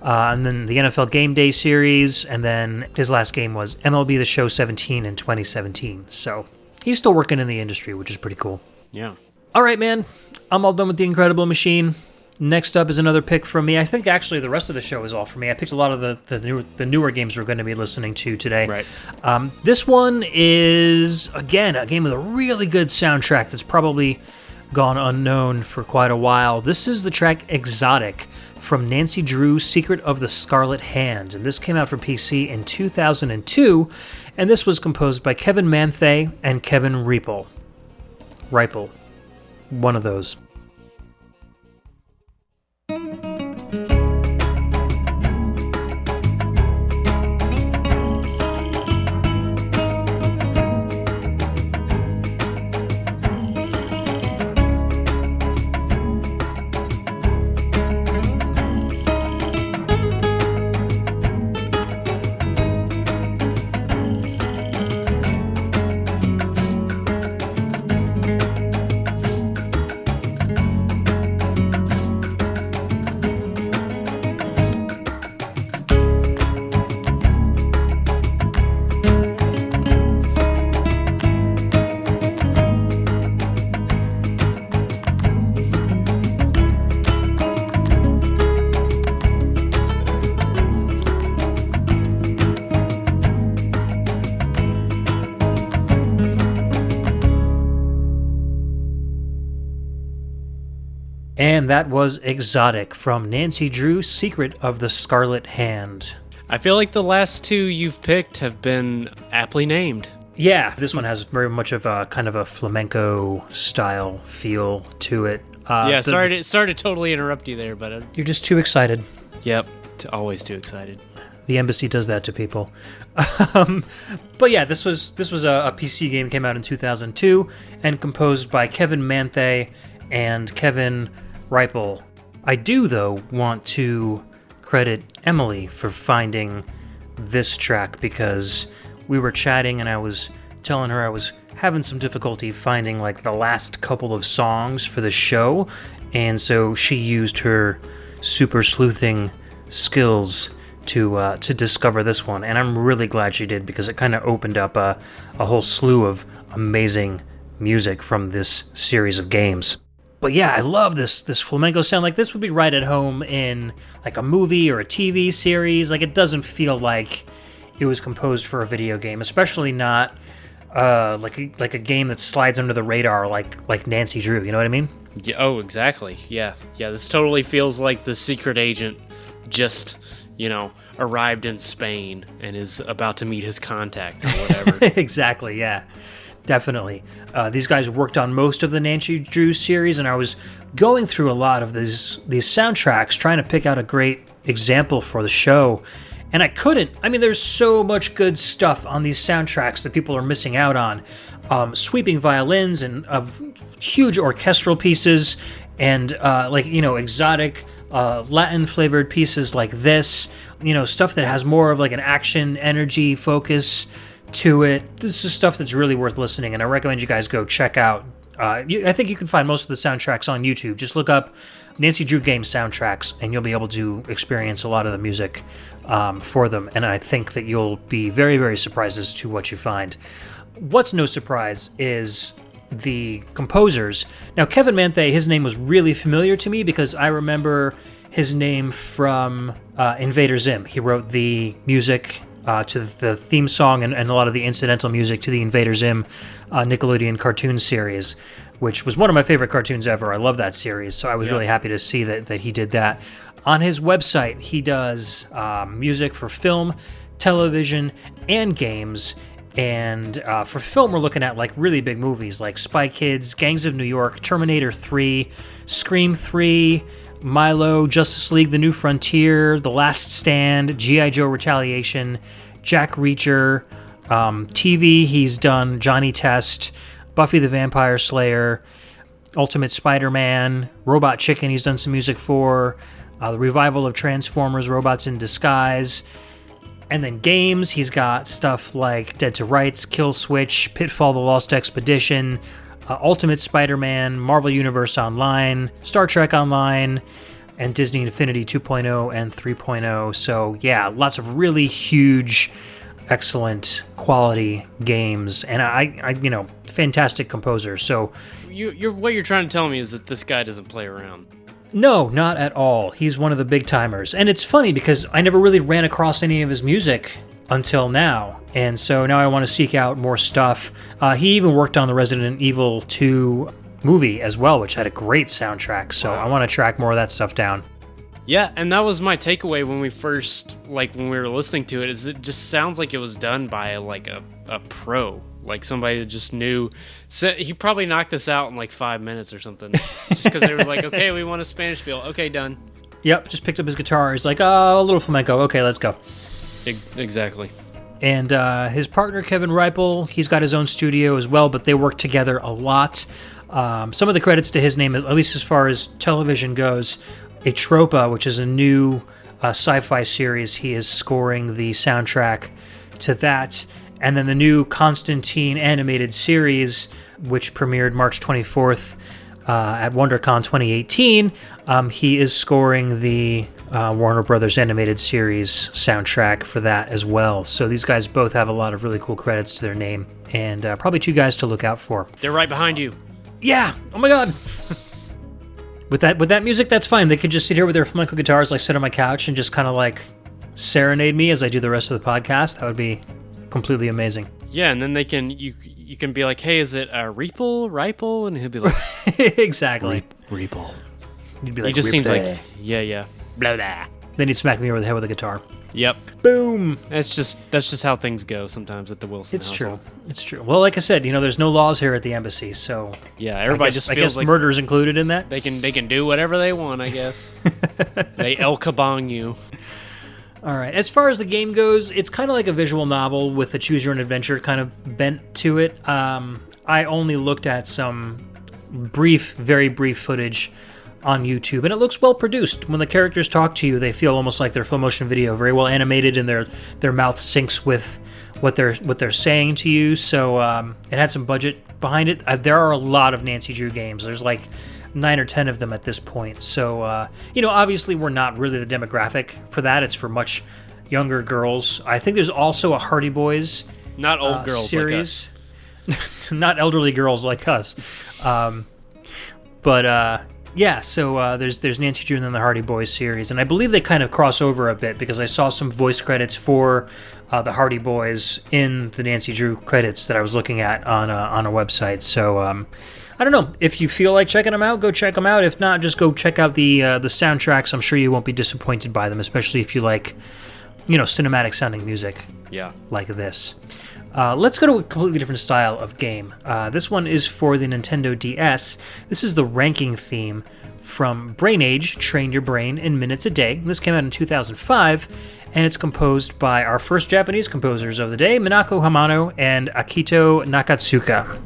and then the NFL Game Day series, and then his last game was MLB The Show 17 in 2017. So he's still working in the industry, which is pretty cool. Yeah. All right, man. I'm all done with The Incredible Machine. Next up is another pick from me. I think actually the rest of the show is all for me. I picked a lot of the newer games we're going to be listening to today. Right. This one is, again, a game with a really good soundtrack that's probably gone unknown for quite a while. This is the track Exotic from Nancy Drew's Secret of the Scarlet Hand. And this came out for PC in 2002. And this was composed by Kevin Manthe and Kevin Ripple. One of those. And that was Exotic from Nancy Drew's Secret of the Scarlet Hand. I feel like the last two you've picked have been aptly named. Yeah, this one has very much of a kind of a flamenco style feel to it. Sorry to totally interrupt you there, but... You're just too excited. Yep, always too excited. The embassy does that to people. But yeah, this was a PC game, came out in 2002, and composed by Kevin Manthe and Kevin Ripple. I do, though, want to credit Emily for finding this track, because we were chatting and I was telling her I was having some difficulty finding like the last couple of songs for the show, and so she used her super sleuthing skills to discover this one, and I'm really glad she did, because it kind of opened up a whole slew of amazing music from this series of games. But yeah, I love this flamenco sound. Like, this would be right at home in like a movie or a TV series. Like, it doesn't feel like it was composed for a video game, especially not like a game that slides under the radar like Nancy Drew. You know what I mean? Yeah. Oh, exactly. Yeah. This totally feels like the secret agent just, arrived in Spain and is about to meet his contact or whatever. Exactly. Yeah. Definitely. These guys worked on most of the Nancy Drew series, and I was going through a lot of these soundtracks trying to pick out a great example for the show, and I couldn't. I mean, there's so much good stuff on these soundtracks that people are missing out on. Sweeping violins and huge orchestral pieces, and exotic Latin flavored pieces like this, stuff that has more of like an action energy focus to it. This is stuff that's really worth listening, and I recommend you guys go check out. I think you can find most of the soundtracks on YouTube. Just look up Nancy Drew Game soundtracks, and you'll be able to experience a lot of the music for them. And I think that you'll be very, very surprised as to what you find. What's no surprise is the composers. Now, Kevin Manthe, his name was really familiar to me because I remember his name from Invader Zim. He wrote the music to the theme song and a lot of the incidental music to the Invader Zim Nickelodeon cartoon series, which was one of my favorite cartoons ever. I love that series, so I was really happy to see that he did that. On his website, he does music for film, television, and games. And for film, we're looking at like really big movies like Spy Kids, Gangs of New York, Terminator 3, Scream 3, Milo, Justice League: The New Frontier, The Last Stand, G.I. Joe: Retaliation, Jack Reacher. TV, he's done Johnny Test, Buffy the Vampire Slayer, Ultimate Spider-Man, Robot Chicken he's done some music for, the revival of Transformers: Robots in Disguise. And then games, he's got stuff like Dead to Rights, Kill Switch, Pitfall: The Lost Expedition, Ultimate Spider-Man, Marvel Universe Online, Star Trek Online, and Disney Infinity 2.0 and 3.0. So yeah, lots of really huge, excellent quality games, and I fantastic composer. So what you're trying to tell me is that this guy doesn't play around. No, not at all. He's one of the big timers. And it's funny because I never really ran across any of his music until now. And so now I want to seek out more stuff. He even worked on the Resident Evil 2 movie as well, which had a great soundtrack. So I want to track more of that stuff down. Yeah, and that was my takeaway when we were listening to it, is it just sounds like it was done by like a pro. Like somebody that just knew. So he probably knocked this out in like 5 minutes or something. Just because they were like, okay, we want a Spanish feel. Okay, done. Yep, just picked up his guitar. He's like, a little flamenco. Okay, let's go. Exactly. And his partner, Kevin Ripple, he's got his own studio as well, but they work together a lot. Some of the credits to his name, at least as far as television goes, Atropa, which is a new sci-fi series, he is scoring the soundtrack to that. And then the new Constantine animated series, which premiered March 24th at WonderCon 2018, he is scoring the Warner Brothers animated series soundtrack for that as well. So these guys both have a lot of really cool credits to their name, and probably two guys to look out for. They're right behind you. Yeah! Oh my god! With that music, that's fine. They could just sit here with their flamenco guitars, like sit on my couch and just kind of like serenade me as I do the rest of the podcast. That would be completely amazing. Yeah, and then you can be like, hey, is it Ripple? And he'll be like, exactly. Ripple. You'd be like, he just seems like, yeah. Blah, blah. Then he'd smack me over the head with a guitar. Yep. Boom. That's just how things go sometimes at the Wilson household. It's true. Well, like I said, there's no laws here at the embassy, so yeah, everybody just feels like murder's included in that. They can do whatever they want, I guess. They El Kabong you. All right. As far as the game goes, it's kind of like a visual novel with a choose-your-own-adventure kind of bent to it. I only looked at some very brief footage on YouTube, and it looks well produced. When the characters talk to you, they feel almost like they're full motion video, very well animated, and their mouth syncs with what they're saying to you. So it had some budget behind it. There are a lot of Nancy Drew games. There's like 9 or 10 of them at this point. So, obviously we're not really the demographic for that. It's for much younger girls. I think there's also a Hardy Boys not old girls series. Like us. Not elderly girls like us. So there's Nancy Drew and then the Hardy Boys series. And I believe they kind of cross over a bit because I saw some voice credits for the Hardy Boys in the Nancy Drew credits that I was looking at on a website. So, I don't know. If you feel like checking them out, go check them out. If not, just go check out the soundtracks. I'm sure you won't be disappointed by them, especially if you like, cinematic sounding music. Yeah. Like this. Let's go to a completely different style of game. This one is for the Nintendo DS. This is the ranking theme from Brain Age, Train Your Brain in Minutes a Day. This came out in 2005, and it's composed by our first Japanese composers of the day, Minako Hamano and Akito Nakatsuka.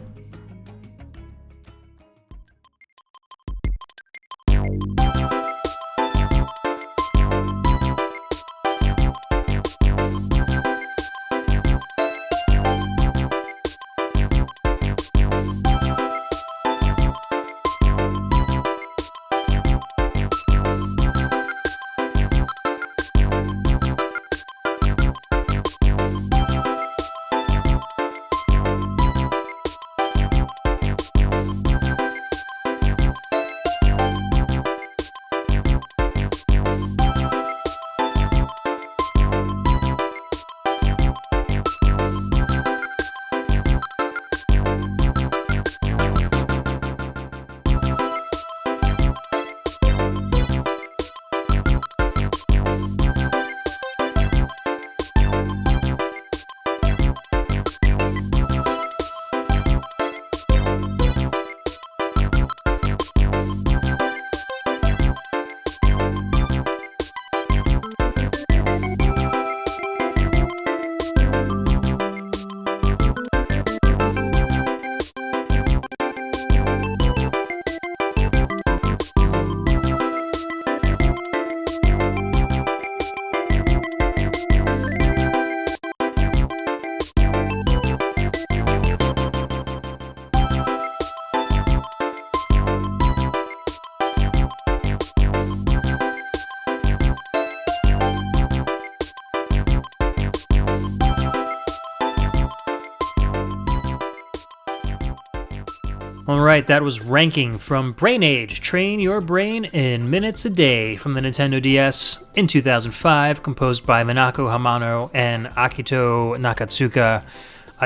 All right, that was Ranking from Brain Age. Train your brain in minutes a day from the Nintendo DS in 2005, composed by Minako Hamano and Akito Nakatsuka,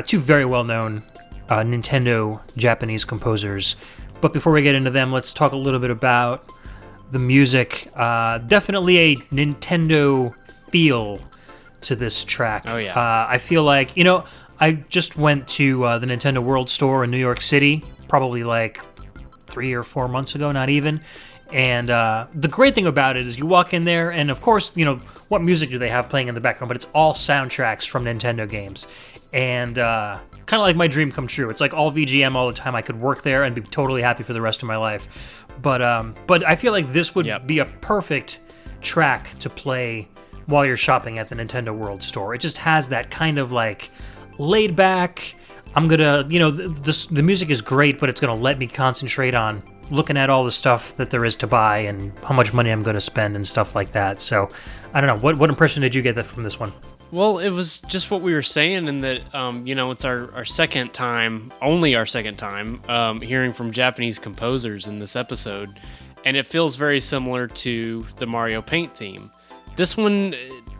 two very well-known Nintendo Japanese composers. But before we get into them, let's talk a little bit about the music. Definitely a Nintendo feel to this track. Oh, yeah. I feel like, I just went to the Nintendo World Store in New York City, probably like 3 or 4 months ago, not even. And the great thing about it is you walk in there, and of course, what music do they have playing in the background? But it's all soundtracks from Nintendo games. And kind of like my dream come true. It's like all VGM all the time. I could work there and be totally happy for the rest of my life. But I feel like this would be a perfect track to play while you're shopping at the Nintendo World Store. It just has that kind of like laid back, I'm gonna, the music is great, but it's gonna let me concentrate on looking at all the stuff that there is to buy and how much money I'm gonna spend and stuff like that. So, I don't know, what impression did you get from this one? Well, it was just what we were saying, in that, it's our second time, only our second time, hearing from Japanese composers in this episode, and it feels very similar to the Mario Paint theme. This one,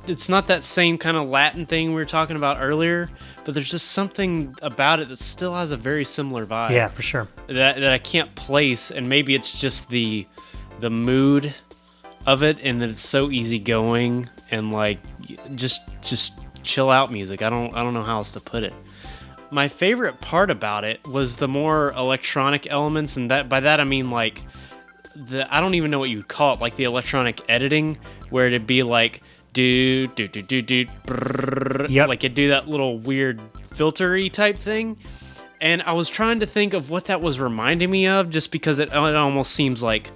it's not that same kind of Latin thing we were talking about earlier, but there's just something about it that still has a very similar vibe. Yeah, for sure. That I can't place, and maybe it's just the mood of it, and that it's so easygoing and like just chill out music. I don't know how else to put it. My favorite part about it was the more electronic elements, and that by that I mean like I don't even know what you'd call it, like the electronic editing, where it'd be like do brrr, yep. Like it'd do that little weird filtery type thing. And I was trying to think of what that was reminding me of, just because it almost seems like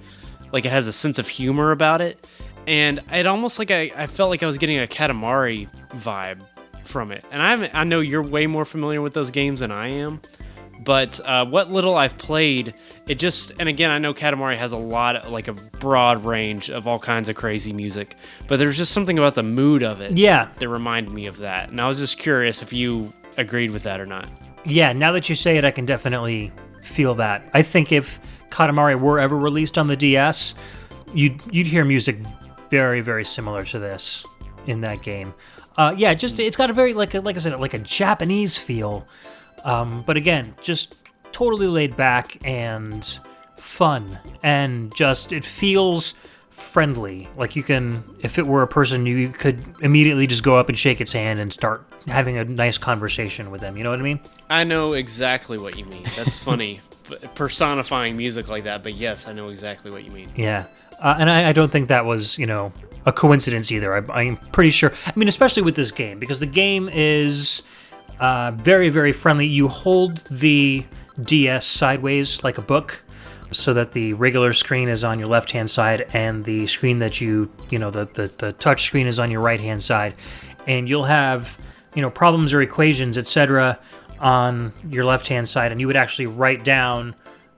it has a sense of humor about it. And it almost like I felt like I was getting a Katamari vibe from it. And I know you're way more familiar with those games than I am, but what little I've played, and again, I know Katamari has a broad range of all kinds of crazy music, but there's just something about the mood of it that reminded me of that. And I was just curious if you agreed with that or not. Yeah, now that you say it, I can definitely feel that. I think if Katamari were ever released on the DS, you'd hear music very, very similar to this in that game. It's got a very, like I said, like a Japanese feel. But again, just totally laid back and fun, and just it feels friendly. Like you can, if it were a person, you could immediately just go up and shake its hand and start having a nice conversation with them. You know what I mean? I know exactly what you mean. That's funny, personifying music like that. But yes, I know exactly what you mean. Yeah. And I don't think that was, a coincidence either. I'm pretty sure. I mean, especially with this game, because the game is very, very friendly. You hold the DS sideways like a book, so that the regular screen is on your left-hand side, and the screen that the touch screen is on your right-hand side. And you'll have, problems or equations, etc., on your left-hand side, and you would actually write down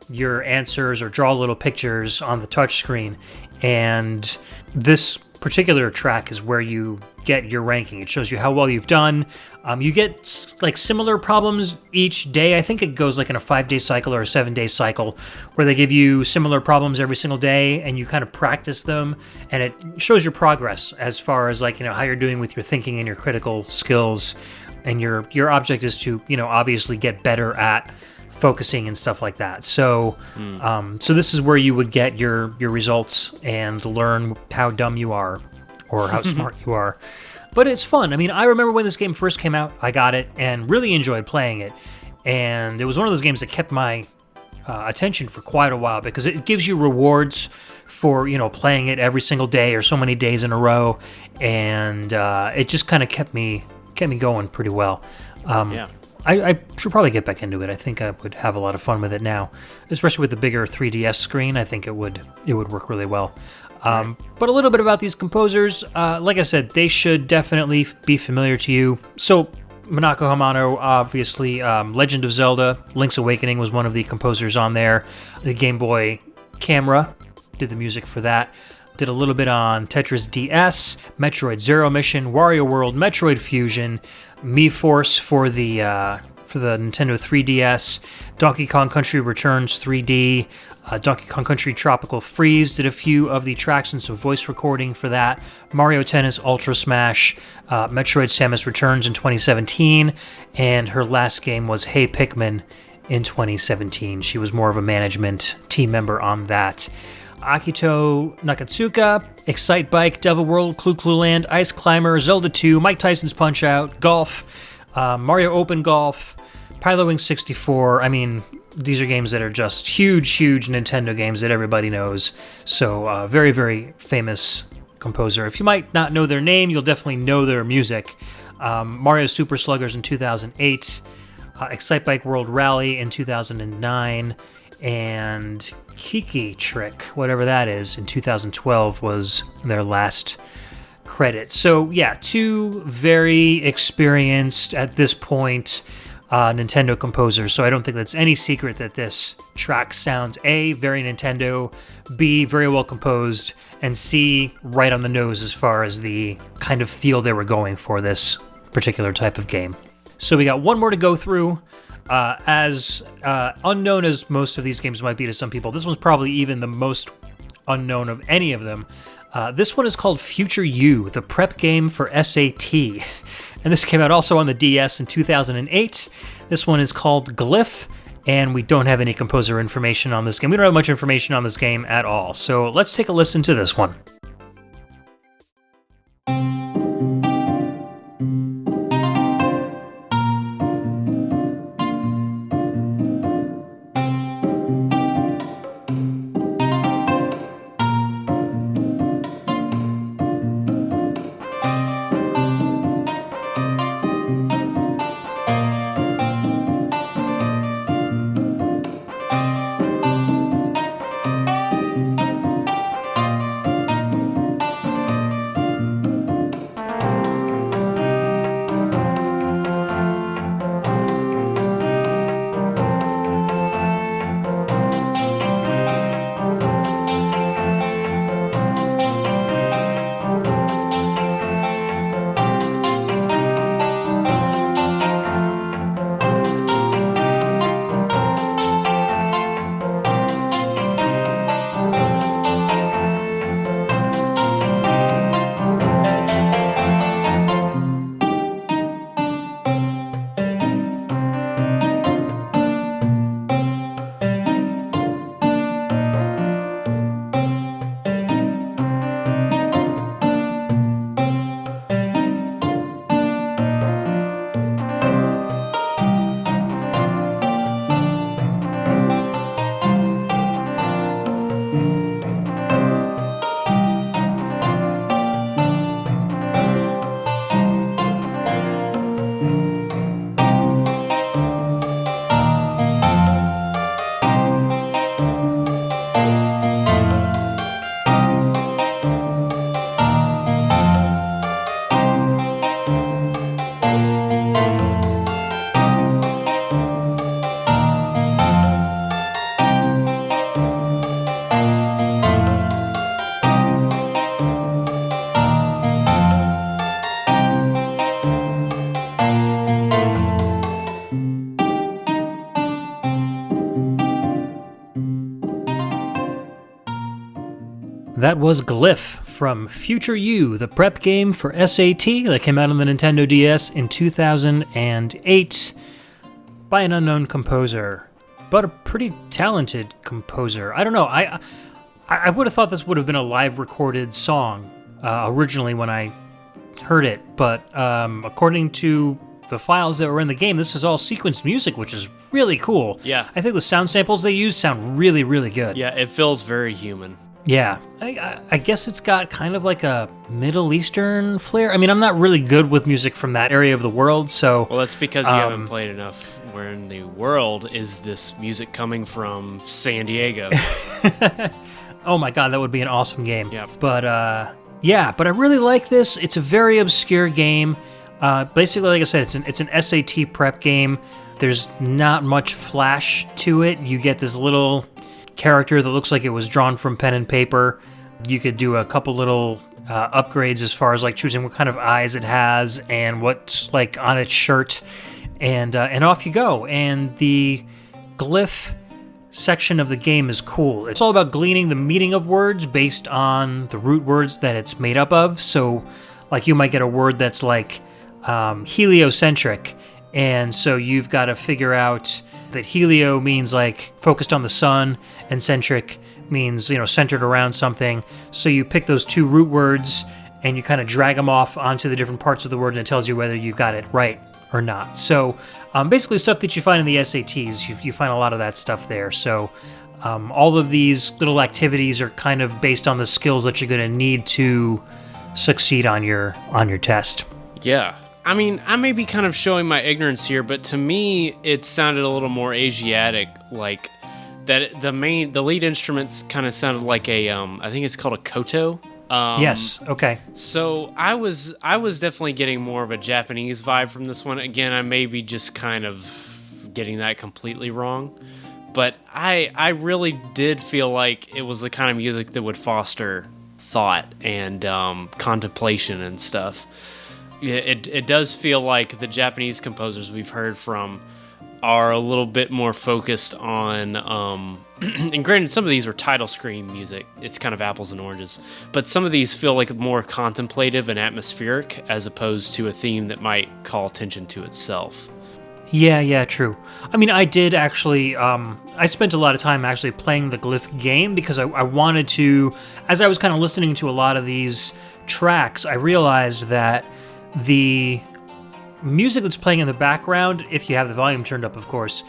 your answers or draw little pictures on the touch screen. And this particular track is where you get your ranking. It shows you how well you've done. You get like similar problems each day. I think it goes like in a 5-day cycle or a 7-day cycle, where they give you similar problems every single day, and you kind of practice them, and it shows your progress as far as like, how you're doing with your thinking and your critical skills. And your object is to, obviously get better at focusing and stuff like that. So so this is where you would get your results and learn how dumb you are or how smart you are. But it's fun. I mean, I remember when this game first came out, I got it and really enjoyed playing it. And it was one of those games that kept my attention for quite a while, because it gives you rewards for, playing it every single day or so many days in a row. And it just kind of kept me going pretty well. I should probably get back into it. I think I would have a lot of fun with it now, especially with the bigger 3DS screen. I think it would work really well. But a little bit about these composers. Like I said, they should definitely be familiar to you. So Minako Hamano, obviously, Legend of Zelda, Link's Awakening was one of the composers on there. The Game Boy Camera did the music for that. Did a little bit on Tetris DS, Metroid Zero Mission, Wario World, Metroid Fusion, Mii Force for the for the Nintendo 3DS. Donkey Kong Country Returns 3D. Donkey Kong Country Tropical Freeze did a few of the tracks and some voice recording for that. Mario Tennis Ultra Smash. Metroid Samus Returns in 2017. And her last game was Hey Pikmin in 2017. She was more of a management team member on that. Akito Nakatsuka, Excite Bike, Devil World, Clu Clu Land, Ice Climber, Zelda 2, Mike Tyson's Punch-Out, Golf, Mario Open Golf, Pilowing 64. I mean, these are games that are just huge Nintendo games that everybody knows. So, very, very famous composer. If you might not know their name, you'll definitely know their music. Mario Super Sluggers in 2008, Excite Bike World Rally in 2009, and Kiki Trick, whatever that is, in 2012 was their last credit. So yeah, two very experienced at this point Nintendo composers. So I don't think that's any secret that this track sounds A, very Nintendo, B, very well composed, and C, right on the nose as far as the kind of feel they were going for this particular type of game. So we got one more to go through. As unknown as most of these games might be to some people, this one's probably even the most unknown of any of them. This one is called Future You, the prep game for SAT. And this came out also on the DS in 2008. This one is called Glyph, and we don't have any composer information on this game. We don't have much information on this game at all. So let's take a listen to this one. That was Glyph from Future You, the prep game for SAT that came out on the Nintendo DS in 2008 by an unknown composer, but a pretty talented composer. I don't know, I would have thought this would have been a live recorded song originally when I heard it, but according to the files that were in the game, this is all sequenced music, which is really cool. Yeah. I think the sound samples they use sound really, really good. Yeah, it feels very human. Yeah, I guess it's got kind of like a Middle Eastern flair. I mean, I'm not really good with music from that area of the world, so... Well, that's because you haven't played enough. Where in the world is this music coming from San Diego? Oh my god, that would be an awesome game. Yeah. But, but I really like this. It's a very obscure game. Basically, like I said, it's an SAT prep game. There's not much flash to it. You get this little character that looks like it was drawn from pen and paper. You could do a couple little upgrades as far as like choosing what kind of eyes it has and what's like on its shirt. and off you go. And the glyph section of the game is cool. It's all about gleaning the meaning of words based on the root words that it's made up of. So, like, you might get a word that's like heliocentric, and so you've got to figure out that helio means like focused on the sun, and centric means, centered around something. So you pick those two root words and you kind of drag them off onto the different parts of the word, and it tells you whether you got it right or not. So basically stuff that you find in the SATs, you find a lot of that stuff there. So all of these little activities are kind of based on the skills that you're going to need to succeed on your test. Yeah. I mean, I may be kind of showing my ignorance here, but to me, it sounded a little more Asiatic, like that the lead instruments kind of sounded like I think it's called a koto. Yes. Okay. So I was definitely getting more of a Japanese vibe from this one. Again, I may be just kind of getting that completely wrong, but I really did feel like it was the kind of music that would foster thought and contemplation and stuff. It does feel like the Japanese composers we've heard from are a little bit more focused on, and granted, some of these are title screen music. It's kind of apples and oranges. But some of these feel like more contemplative and atmospheric as opposed to a theme that might call attention to itself. Yeah, true. I mean, I did actually, I spent a lot of time actually playing the Glyph game because I wanted to, as I was kind of listening to a lot of these tracks, I realized that the music that's playing in the background, if you have the volume turned up, of course,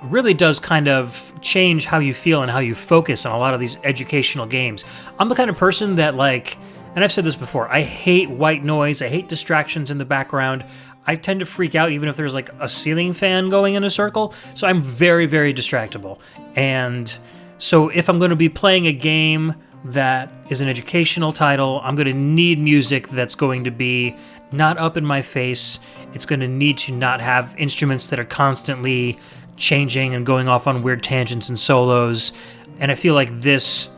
really does kind of change how you feel and how you focus on a lot of these educational games. I'm the kind of person that, like, and I've said this before, I hate white noise, I hate distractions in the background. I tend to freak out even if there's like a ceiling fan going in a circle, so I'm very, very distractible. And so if I'm going to be playing a game that is an educational title, I'm going to need music that's going to be not up in my face. It's going to need to not have instruments that are constantly changing and going off on weird tangents and solos. And I feel like this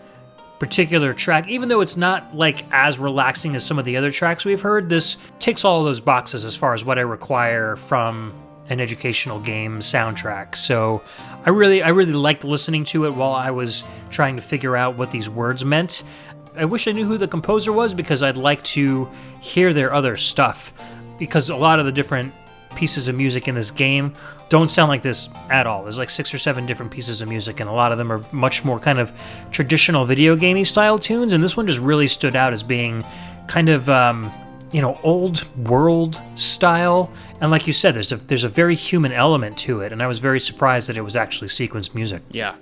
particular track, even though it's not like as relaxing as some of the other tracks we've heard, this ticks all of those boxes as far as what I require from an educational game soundtrack. So I really liked listening to it while I was trying to figure out what these words meant. I wish I knew who the composer was because I'd like to hear their other stuff, because a lot of the different pieces of music in this game don't sound like this at all. There's like 6 or 7 different pieces of music, and a lot of them are much more kind of traditional video gamey style tunes, and this one just really stood out as being kind of old world style. And like you said, there's a very human element to it, and I was very surprised that it was actually sequenced music. Yeah.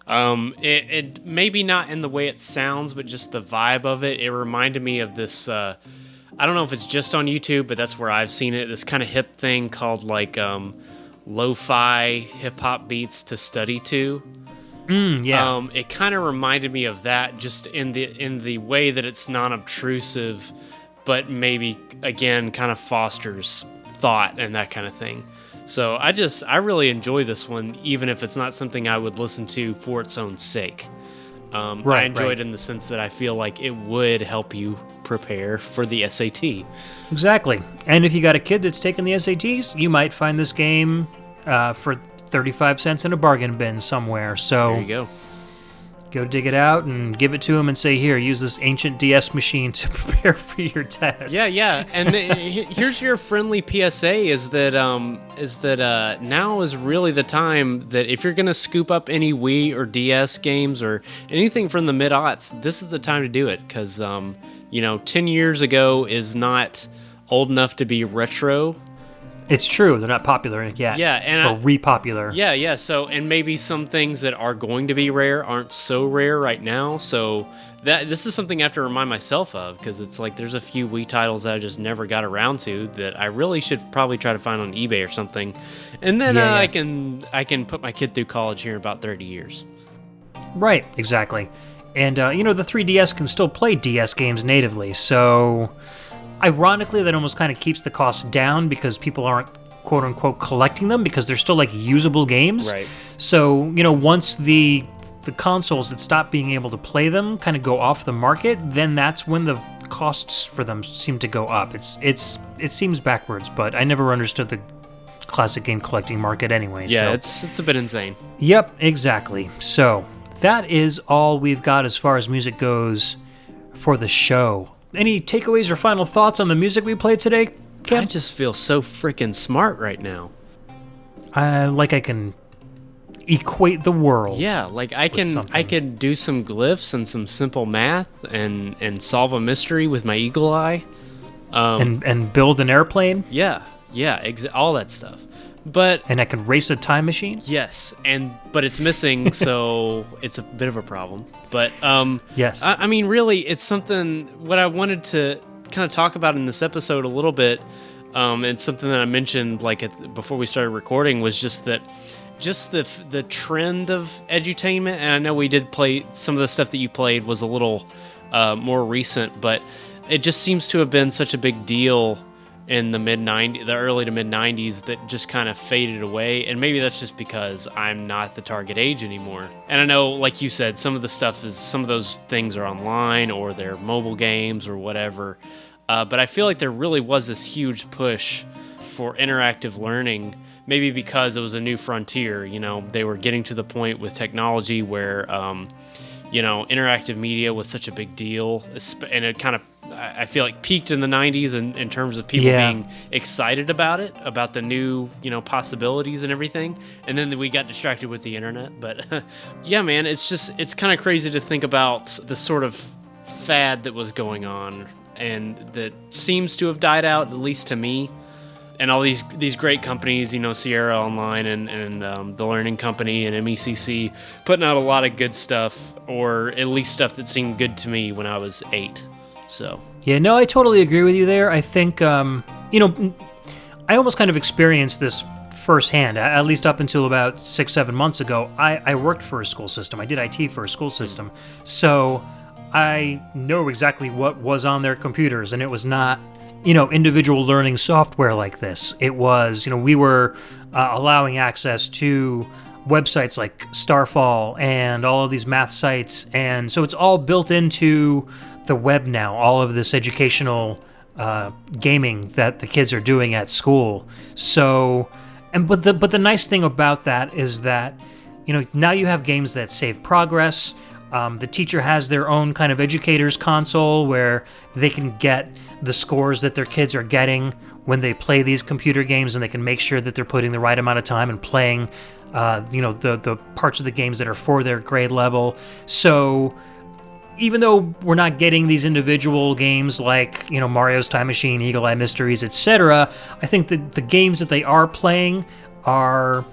It maybe not in the way it sounds, but just the vibe of it. It reminded me of this, I don't know if it's just on YouTube, but that's where I've seen it. This kind of hip thing called like lo-fi hip-hop beats to study to. Yeah. It kind of reminded me of that, just in the way that it's non-obtrusive, but maybe, again, kind of fosters thought and that kind of thing. So I really enjoy this one, even if it's not something I would listen to for its own sake. I enjoy it in the sense that I feel like it would help you prepare for the SAT. Exactly. And if you got a kid that's taking the SATs, you might find this game for 35 cents in a bargain bin somewhere. So there you go. Go dig it out and give it to him and say, here, use this ancient DS machine to prepare for your test. Yeah. And here's your friendly PSA is that now is really the time that if you're going to scoop up any Wii or DS games or anything from the mid-aughts, this is the time to do it, because 10 years ago is not old enough to be retro. It's true. They're not popular yet. Yeah, or re-popular. Yeah. So, and maybe some things that are going to be rare aren't so rare right now. So this is something I have to remind myself of, because it's like there's a few Wii titles that I just never got around to that I really should probably try to find on eBay or something, and then I can put my kid through college here in about 30 years. Right. Exactly. And the 3DS can still play DS games natively, so ironically, that almost kind of keeps the cost down because people aren't quote-unquote collecting them because they're still like usable games. Right. So, once the consoles that stop being able to play them kind of go off the market, then that's when the costs for them seem to go up. It seems backwards, but I never understood classic game collecting market anyway. Yeah, so. it's a bit insane. Yep, exactly. So that is all we've got as far as music goes for the show. Any takeaways or final thoughts on the music we played today, Cam? I just feel so freaking smart right now. Like I can equate the world. Yeah, like I can do some glyphs and some simple math and solve a mystery with my eagle eye. And build an airplane. Yeah, all that stuff. And I can race a time machine. Yes, but it's missing, so it's a bit of a problem. But yes, I mean, really, it's something. What I wanted to kind of talk about in this episode a little bit, and something that I mentioned before we started recording was just the trend of edutainment. And I know we did play some of the stuff that you played was a little more recent, but it just seems to have been such a big deal in the early to mid 90s that just kind of faded away. And maybe that's just because I'm not the target age anymore. And I know, like you said, some of those things are online or they're mobile games or whatever. But I feel like there really was this huge push for interactive learning, maybe because it was a new frontier. They were getting to the point with technology where, interactive media was such a big deal, and it kind of, I feel like, peaked in the 90s in terms of people being excited about it, about the new, possibilities and everything. And then we got distracted with the internet. But yeah, man, it's kind of crazy to think about the sort of fad that was going on and that seems to have died out, at least to me. And all these great companies, Sierra Online and The Learning Company and MECC, putting out a lot of good stuff, or at least stuff that seemed good to me when I was 8. So yeah, no, I totally agree with you there. I think I almost kind of experienced this firsthand, at least up until about 6-7 months ago. I worked for a school system. I did IT for a school system, so I know exactly what was on their computers, and it was not individual learning software like this. It was, we were allowing access to websites like Starfall and all of these math sites. And so it's all built into the web now, all of this educational gaming that the kids are doing at school. So, but the nice thing about that is that, now you have games that save progress. The teacher has their own kind of educator's console where they can get the scores that their kids are getting when they play these computer games, and they can make sure that they're putting the right amount of time and playing, the parts of the games that are for their grade level. So even though we're not getting these individual games like, Mario's Time Machine, Eagle Eye Mysteries, etc., I think that the games that they are playing are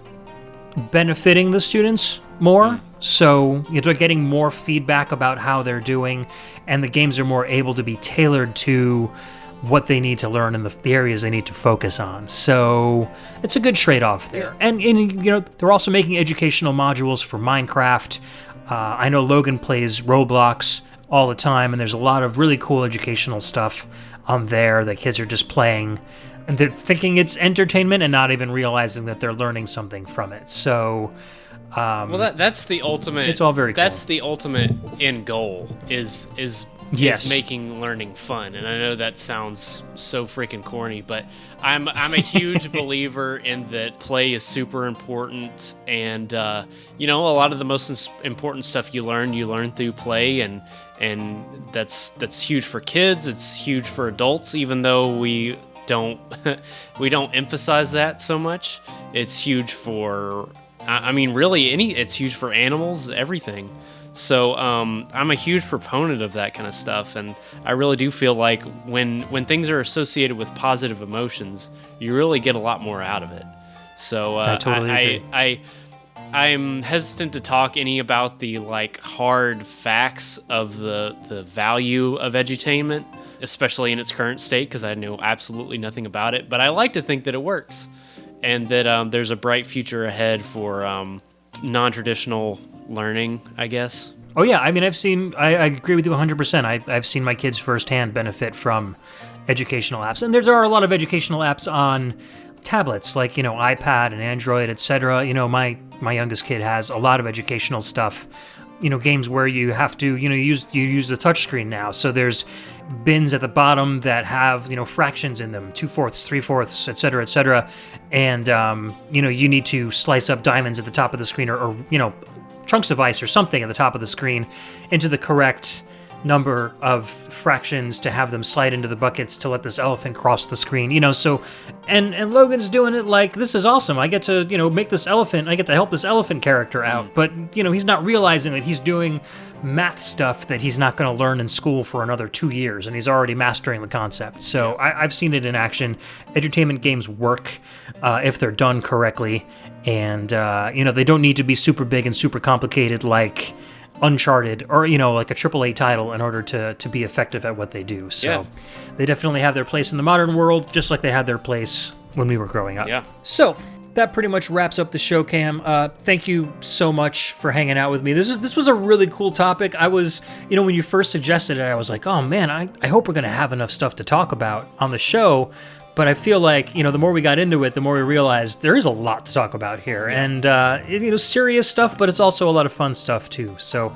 benefiting the students more. So they're getting more feedback about how they're doing, and the games are more able to be tailored to what they need to learn and the areas they need to focus on. So it's a good trade-off there. And they're also making educational modules for Minecraft. I know Logan plays Roblox all the time, and there's a lot of really cool educational stuff on there that kids are just playing, and they're thinking it's entertainment and not even realizing that they're learning something from it. So that's the ultimate. It's all very cool. That's the ultimate end goal is making learning fun. And I know that sounds so freaking corny, but I'm a huge believer in that play is super important. And a lot of the most important stuff you learn through play, and that's huge for kids. It's huge for adults, even though we don't emphasize that so much. It's huge for, it's huge for animals, everything. So I'm a huge proponent of that kind of stuff, and I really do feel like when things are associated with positive emotions, you really get a lot more out of it. So I totally agree. I'm hesitant to talk any about the hard facts of the value of edutainment, especially in its current state, because I know absolutely nothing about it. But I like to think that it works, and that there's a bright future ahead for non-traditional learning, I guess. Oh yeah, I agree with you 100%. I've seen my kids firsthand benefit from educational apps, and there are a lot of educational apps on tablets, like iPad and Android, etc. My youngest kid has a lot of educational stuff games where you have to, you use the touchscreen now. So there's bins at the bottom that have, fractions in them, 2/4, 3/4, et cetera. And, you need to slice up diamonds at the top of the screen or chunks of ice or something at the top of the screen into the correct number of fractions to have them slide into the buckets to let this elephant cross the screen, so, and Logan's doing it like, this is awesome. I get to, make this elephant, I get to help this elephant character out. But, he's not realizing that he's doing math stuff that he's not going to learn in school for another 2 years, and he's already mastering the concept. So I've seen it in action. Edutainment games work if they're done correctly, and, they don't need to be super big and super complicated like Uncharted or like a AAA title in order to be effective at what they do. So they definitely have their place in the modern world, just like they had their place when we were growing up. Yeah. So that pretty much wraps up the show, Cam. Thank you so much for hanging out with me. This was a really cool topic. I was, when you first suggested it, I was like, oh man, I hope we're going to have enough stuff to talk about on the show. But I feel like, the more we got into it, the more we realized there is a lot to talk about here. And, serious stuff, but it's also a lot of fun stuff, too. So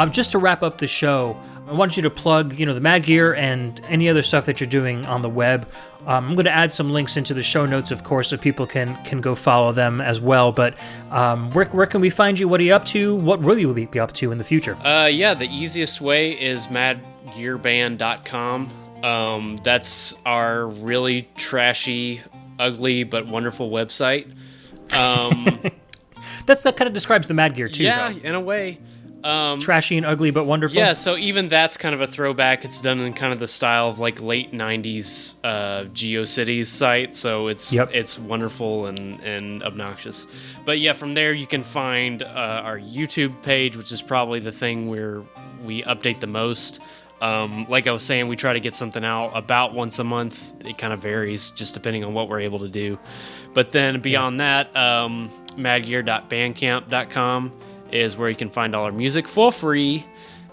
just to wrap up the show, I want you to plug, the Mad Gear and any other stuff that you're doing on the web. I'm going to add some links into the show notes, of course, so people can go follow them as well. But where can we find you? What are you up to? What will you be up to in the future? The easiest way is madgearband.com. That's our really trashy, ugly, but wonderful website. That kind of describes the Mad Gear, too, yeah, though. In a way. Trashy and ugly, but wonderful? Yeah, so even that's kind of a throwback. It's done in kind of the style of like late 90s GeoCities site, so it's wonderful and obnoxious. But yeah, from there you can find our YouTube page, which is probably the thing where we update the most. Like I was saying, we try to get something out about once a month. It kind of varies just depending on what we're able to do. But then beyond that, madgear.bandcamp.com is where you can find all our music for free.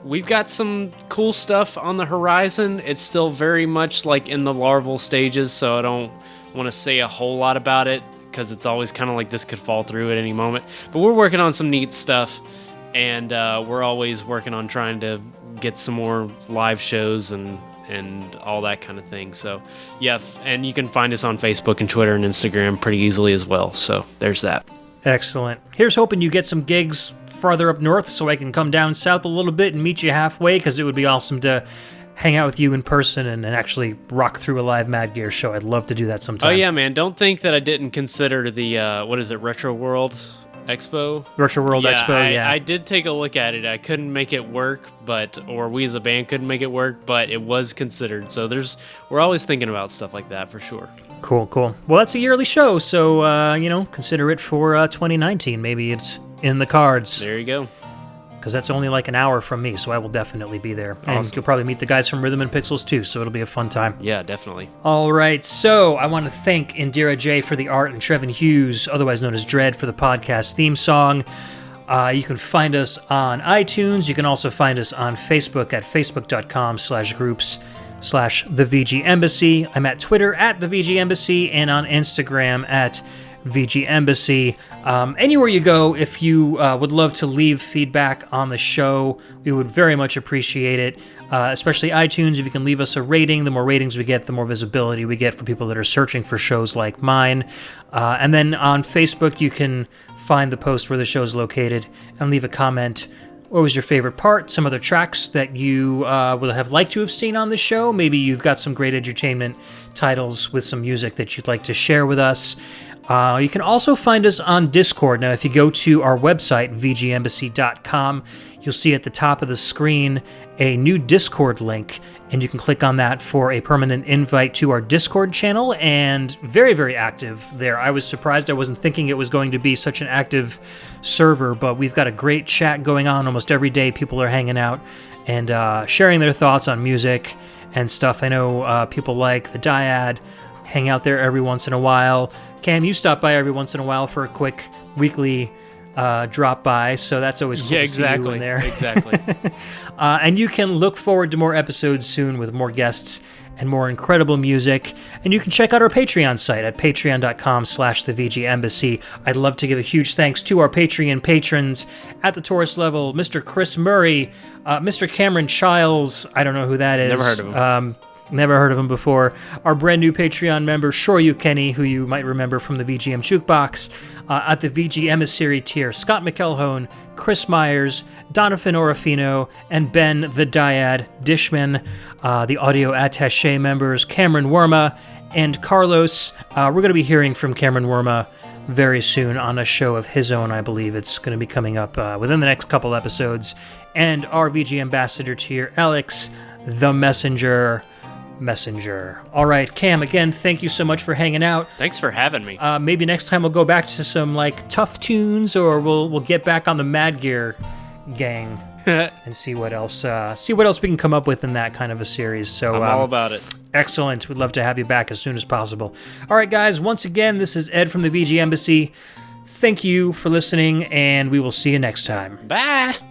We've got some cool stuff on the horizon. It's still very much like in the larval stages, so I don't want to say a whole lot about it because it's always kind of like this could fall through at any moment. But we're working on some neat stuff, and we're always working on trying to get some more live shows and all that kind of thing. So yeah, and you can find us on Facebook and Twitter and Instagram pretty easily as well. So there's that. Excellent. Here's hoping you get some gigs farther up north so I can come down south a little bit and meet you halfway, because it would be awesome to hang out with you in person and actually rock through a live Mad Gear show. I'd love to do that sometime. Oh yeah, man. Don't think that I didn't consider the, Retro World Expo? Retro World Expo, yeah. I did take a look at it. I couldn't make it work, or we as a band couldn't make it work, but it was considered. So we're always thinking about stuff like that for sure. Cool. Well, that's a yearly show, so, consider it for 2019. Maybe it's in the cards. There you go. Because that's only like an hour from me, so I will definitely be there. Awesome. And you'll probably meet the guys from Rhythm and Pixels, too, so it'll be a fun time. Yeah, definitely. All right, so I want to thank Indira J. for the art and Trevin Hughes, otherwise known as Dread, for the podcast theme song. You can find us on iTunes. You can also find us on Facebook at facebook.com/groups/The VG Embassy. I'm at Twitter at The VG Embassy and on Instagram at VG Embassy. Anywhere you go, if you would love to leave feedback on the show, we would very much appreciate it. Especially iTunes, if you can leave us a rating. The more ratings we get, the more visibility we get for people that are searching for shows like mine. And then on Facebook, you can find the post where the show's located and leave a comment. What was your favorite part? Some other tracks that you would have liked to have seen on the show. Maybe you've got some great edutainment titles with some music that you'd like to share with us. You can also find us on Discord. Now, if you go to our website, vgembassy.com, you'll see at the top of the screen a new Discord link, and you can click on that for a permanent invite to our Discord channel, and very, very active there. I was surprised. I wasn't thinking it was going to be such an active server, but we've got a great chat going on almost every day. People are hanging out and sharing their thoughts on music and stuff. I know people like the Dyad hang out there every once in a while. Cam, you stop by every once in a while for a quick weekly drop by, so that's always cool to see you in there. Exactly. And you can look forward to more episodes soon with more guests and more incredible music. And you can check out our Patreon site at patreon.com/thevgembassy. I'd love to give a huge thanks to our Patreon patrons at the Taurus level, Mr. Chris Murray, Mr. Cameron Chiles, I don't know who that is. Never heard of him. Never heard of him before. Our brand new Patreon member, Shoryu Kenny, who you might remember from the VGM Jukebox. At the VG Emissary tier, Scott McElhone, Chris Myers, Donovan Orofino, and Ben the Dyad Dishman. The audio attaché members, Cameron Worma and Carlos. We're going to be hearing from Cameron Worma very soon on a show of his own, I believe. It's going to be coming up within the next couple episodes. And our VG Ambassador tier, Alex the Messenger. All right, Cam, again, thank you so much for hanging out. Thanks for having me. Maybe next time we'll go back to some tough tunes, or we'll get back on the Mad Gear gang and see what else we can come up with in that kind of a series. So I'm all about it. Excellent. We'd love to have you back as soon as possible. All right, guys, once again, this is Ed from the VG Embassy. Thank you for listening, and we will see you next time. Bye.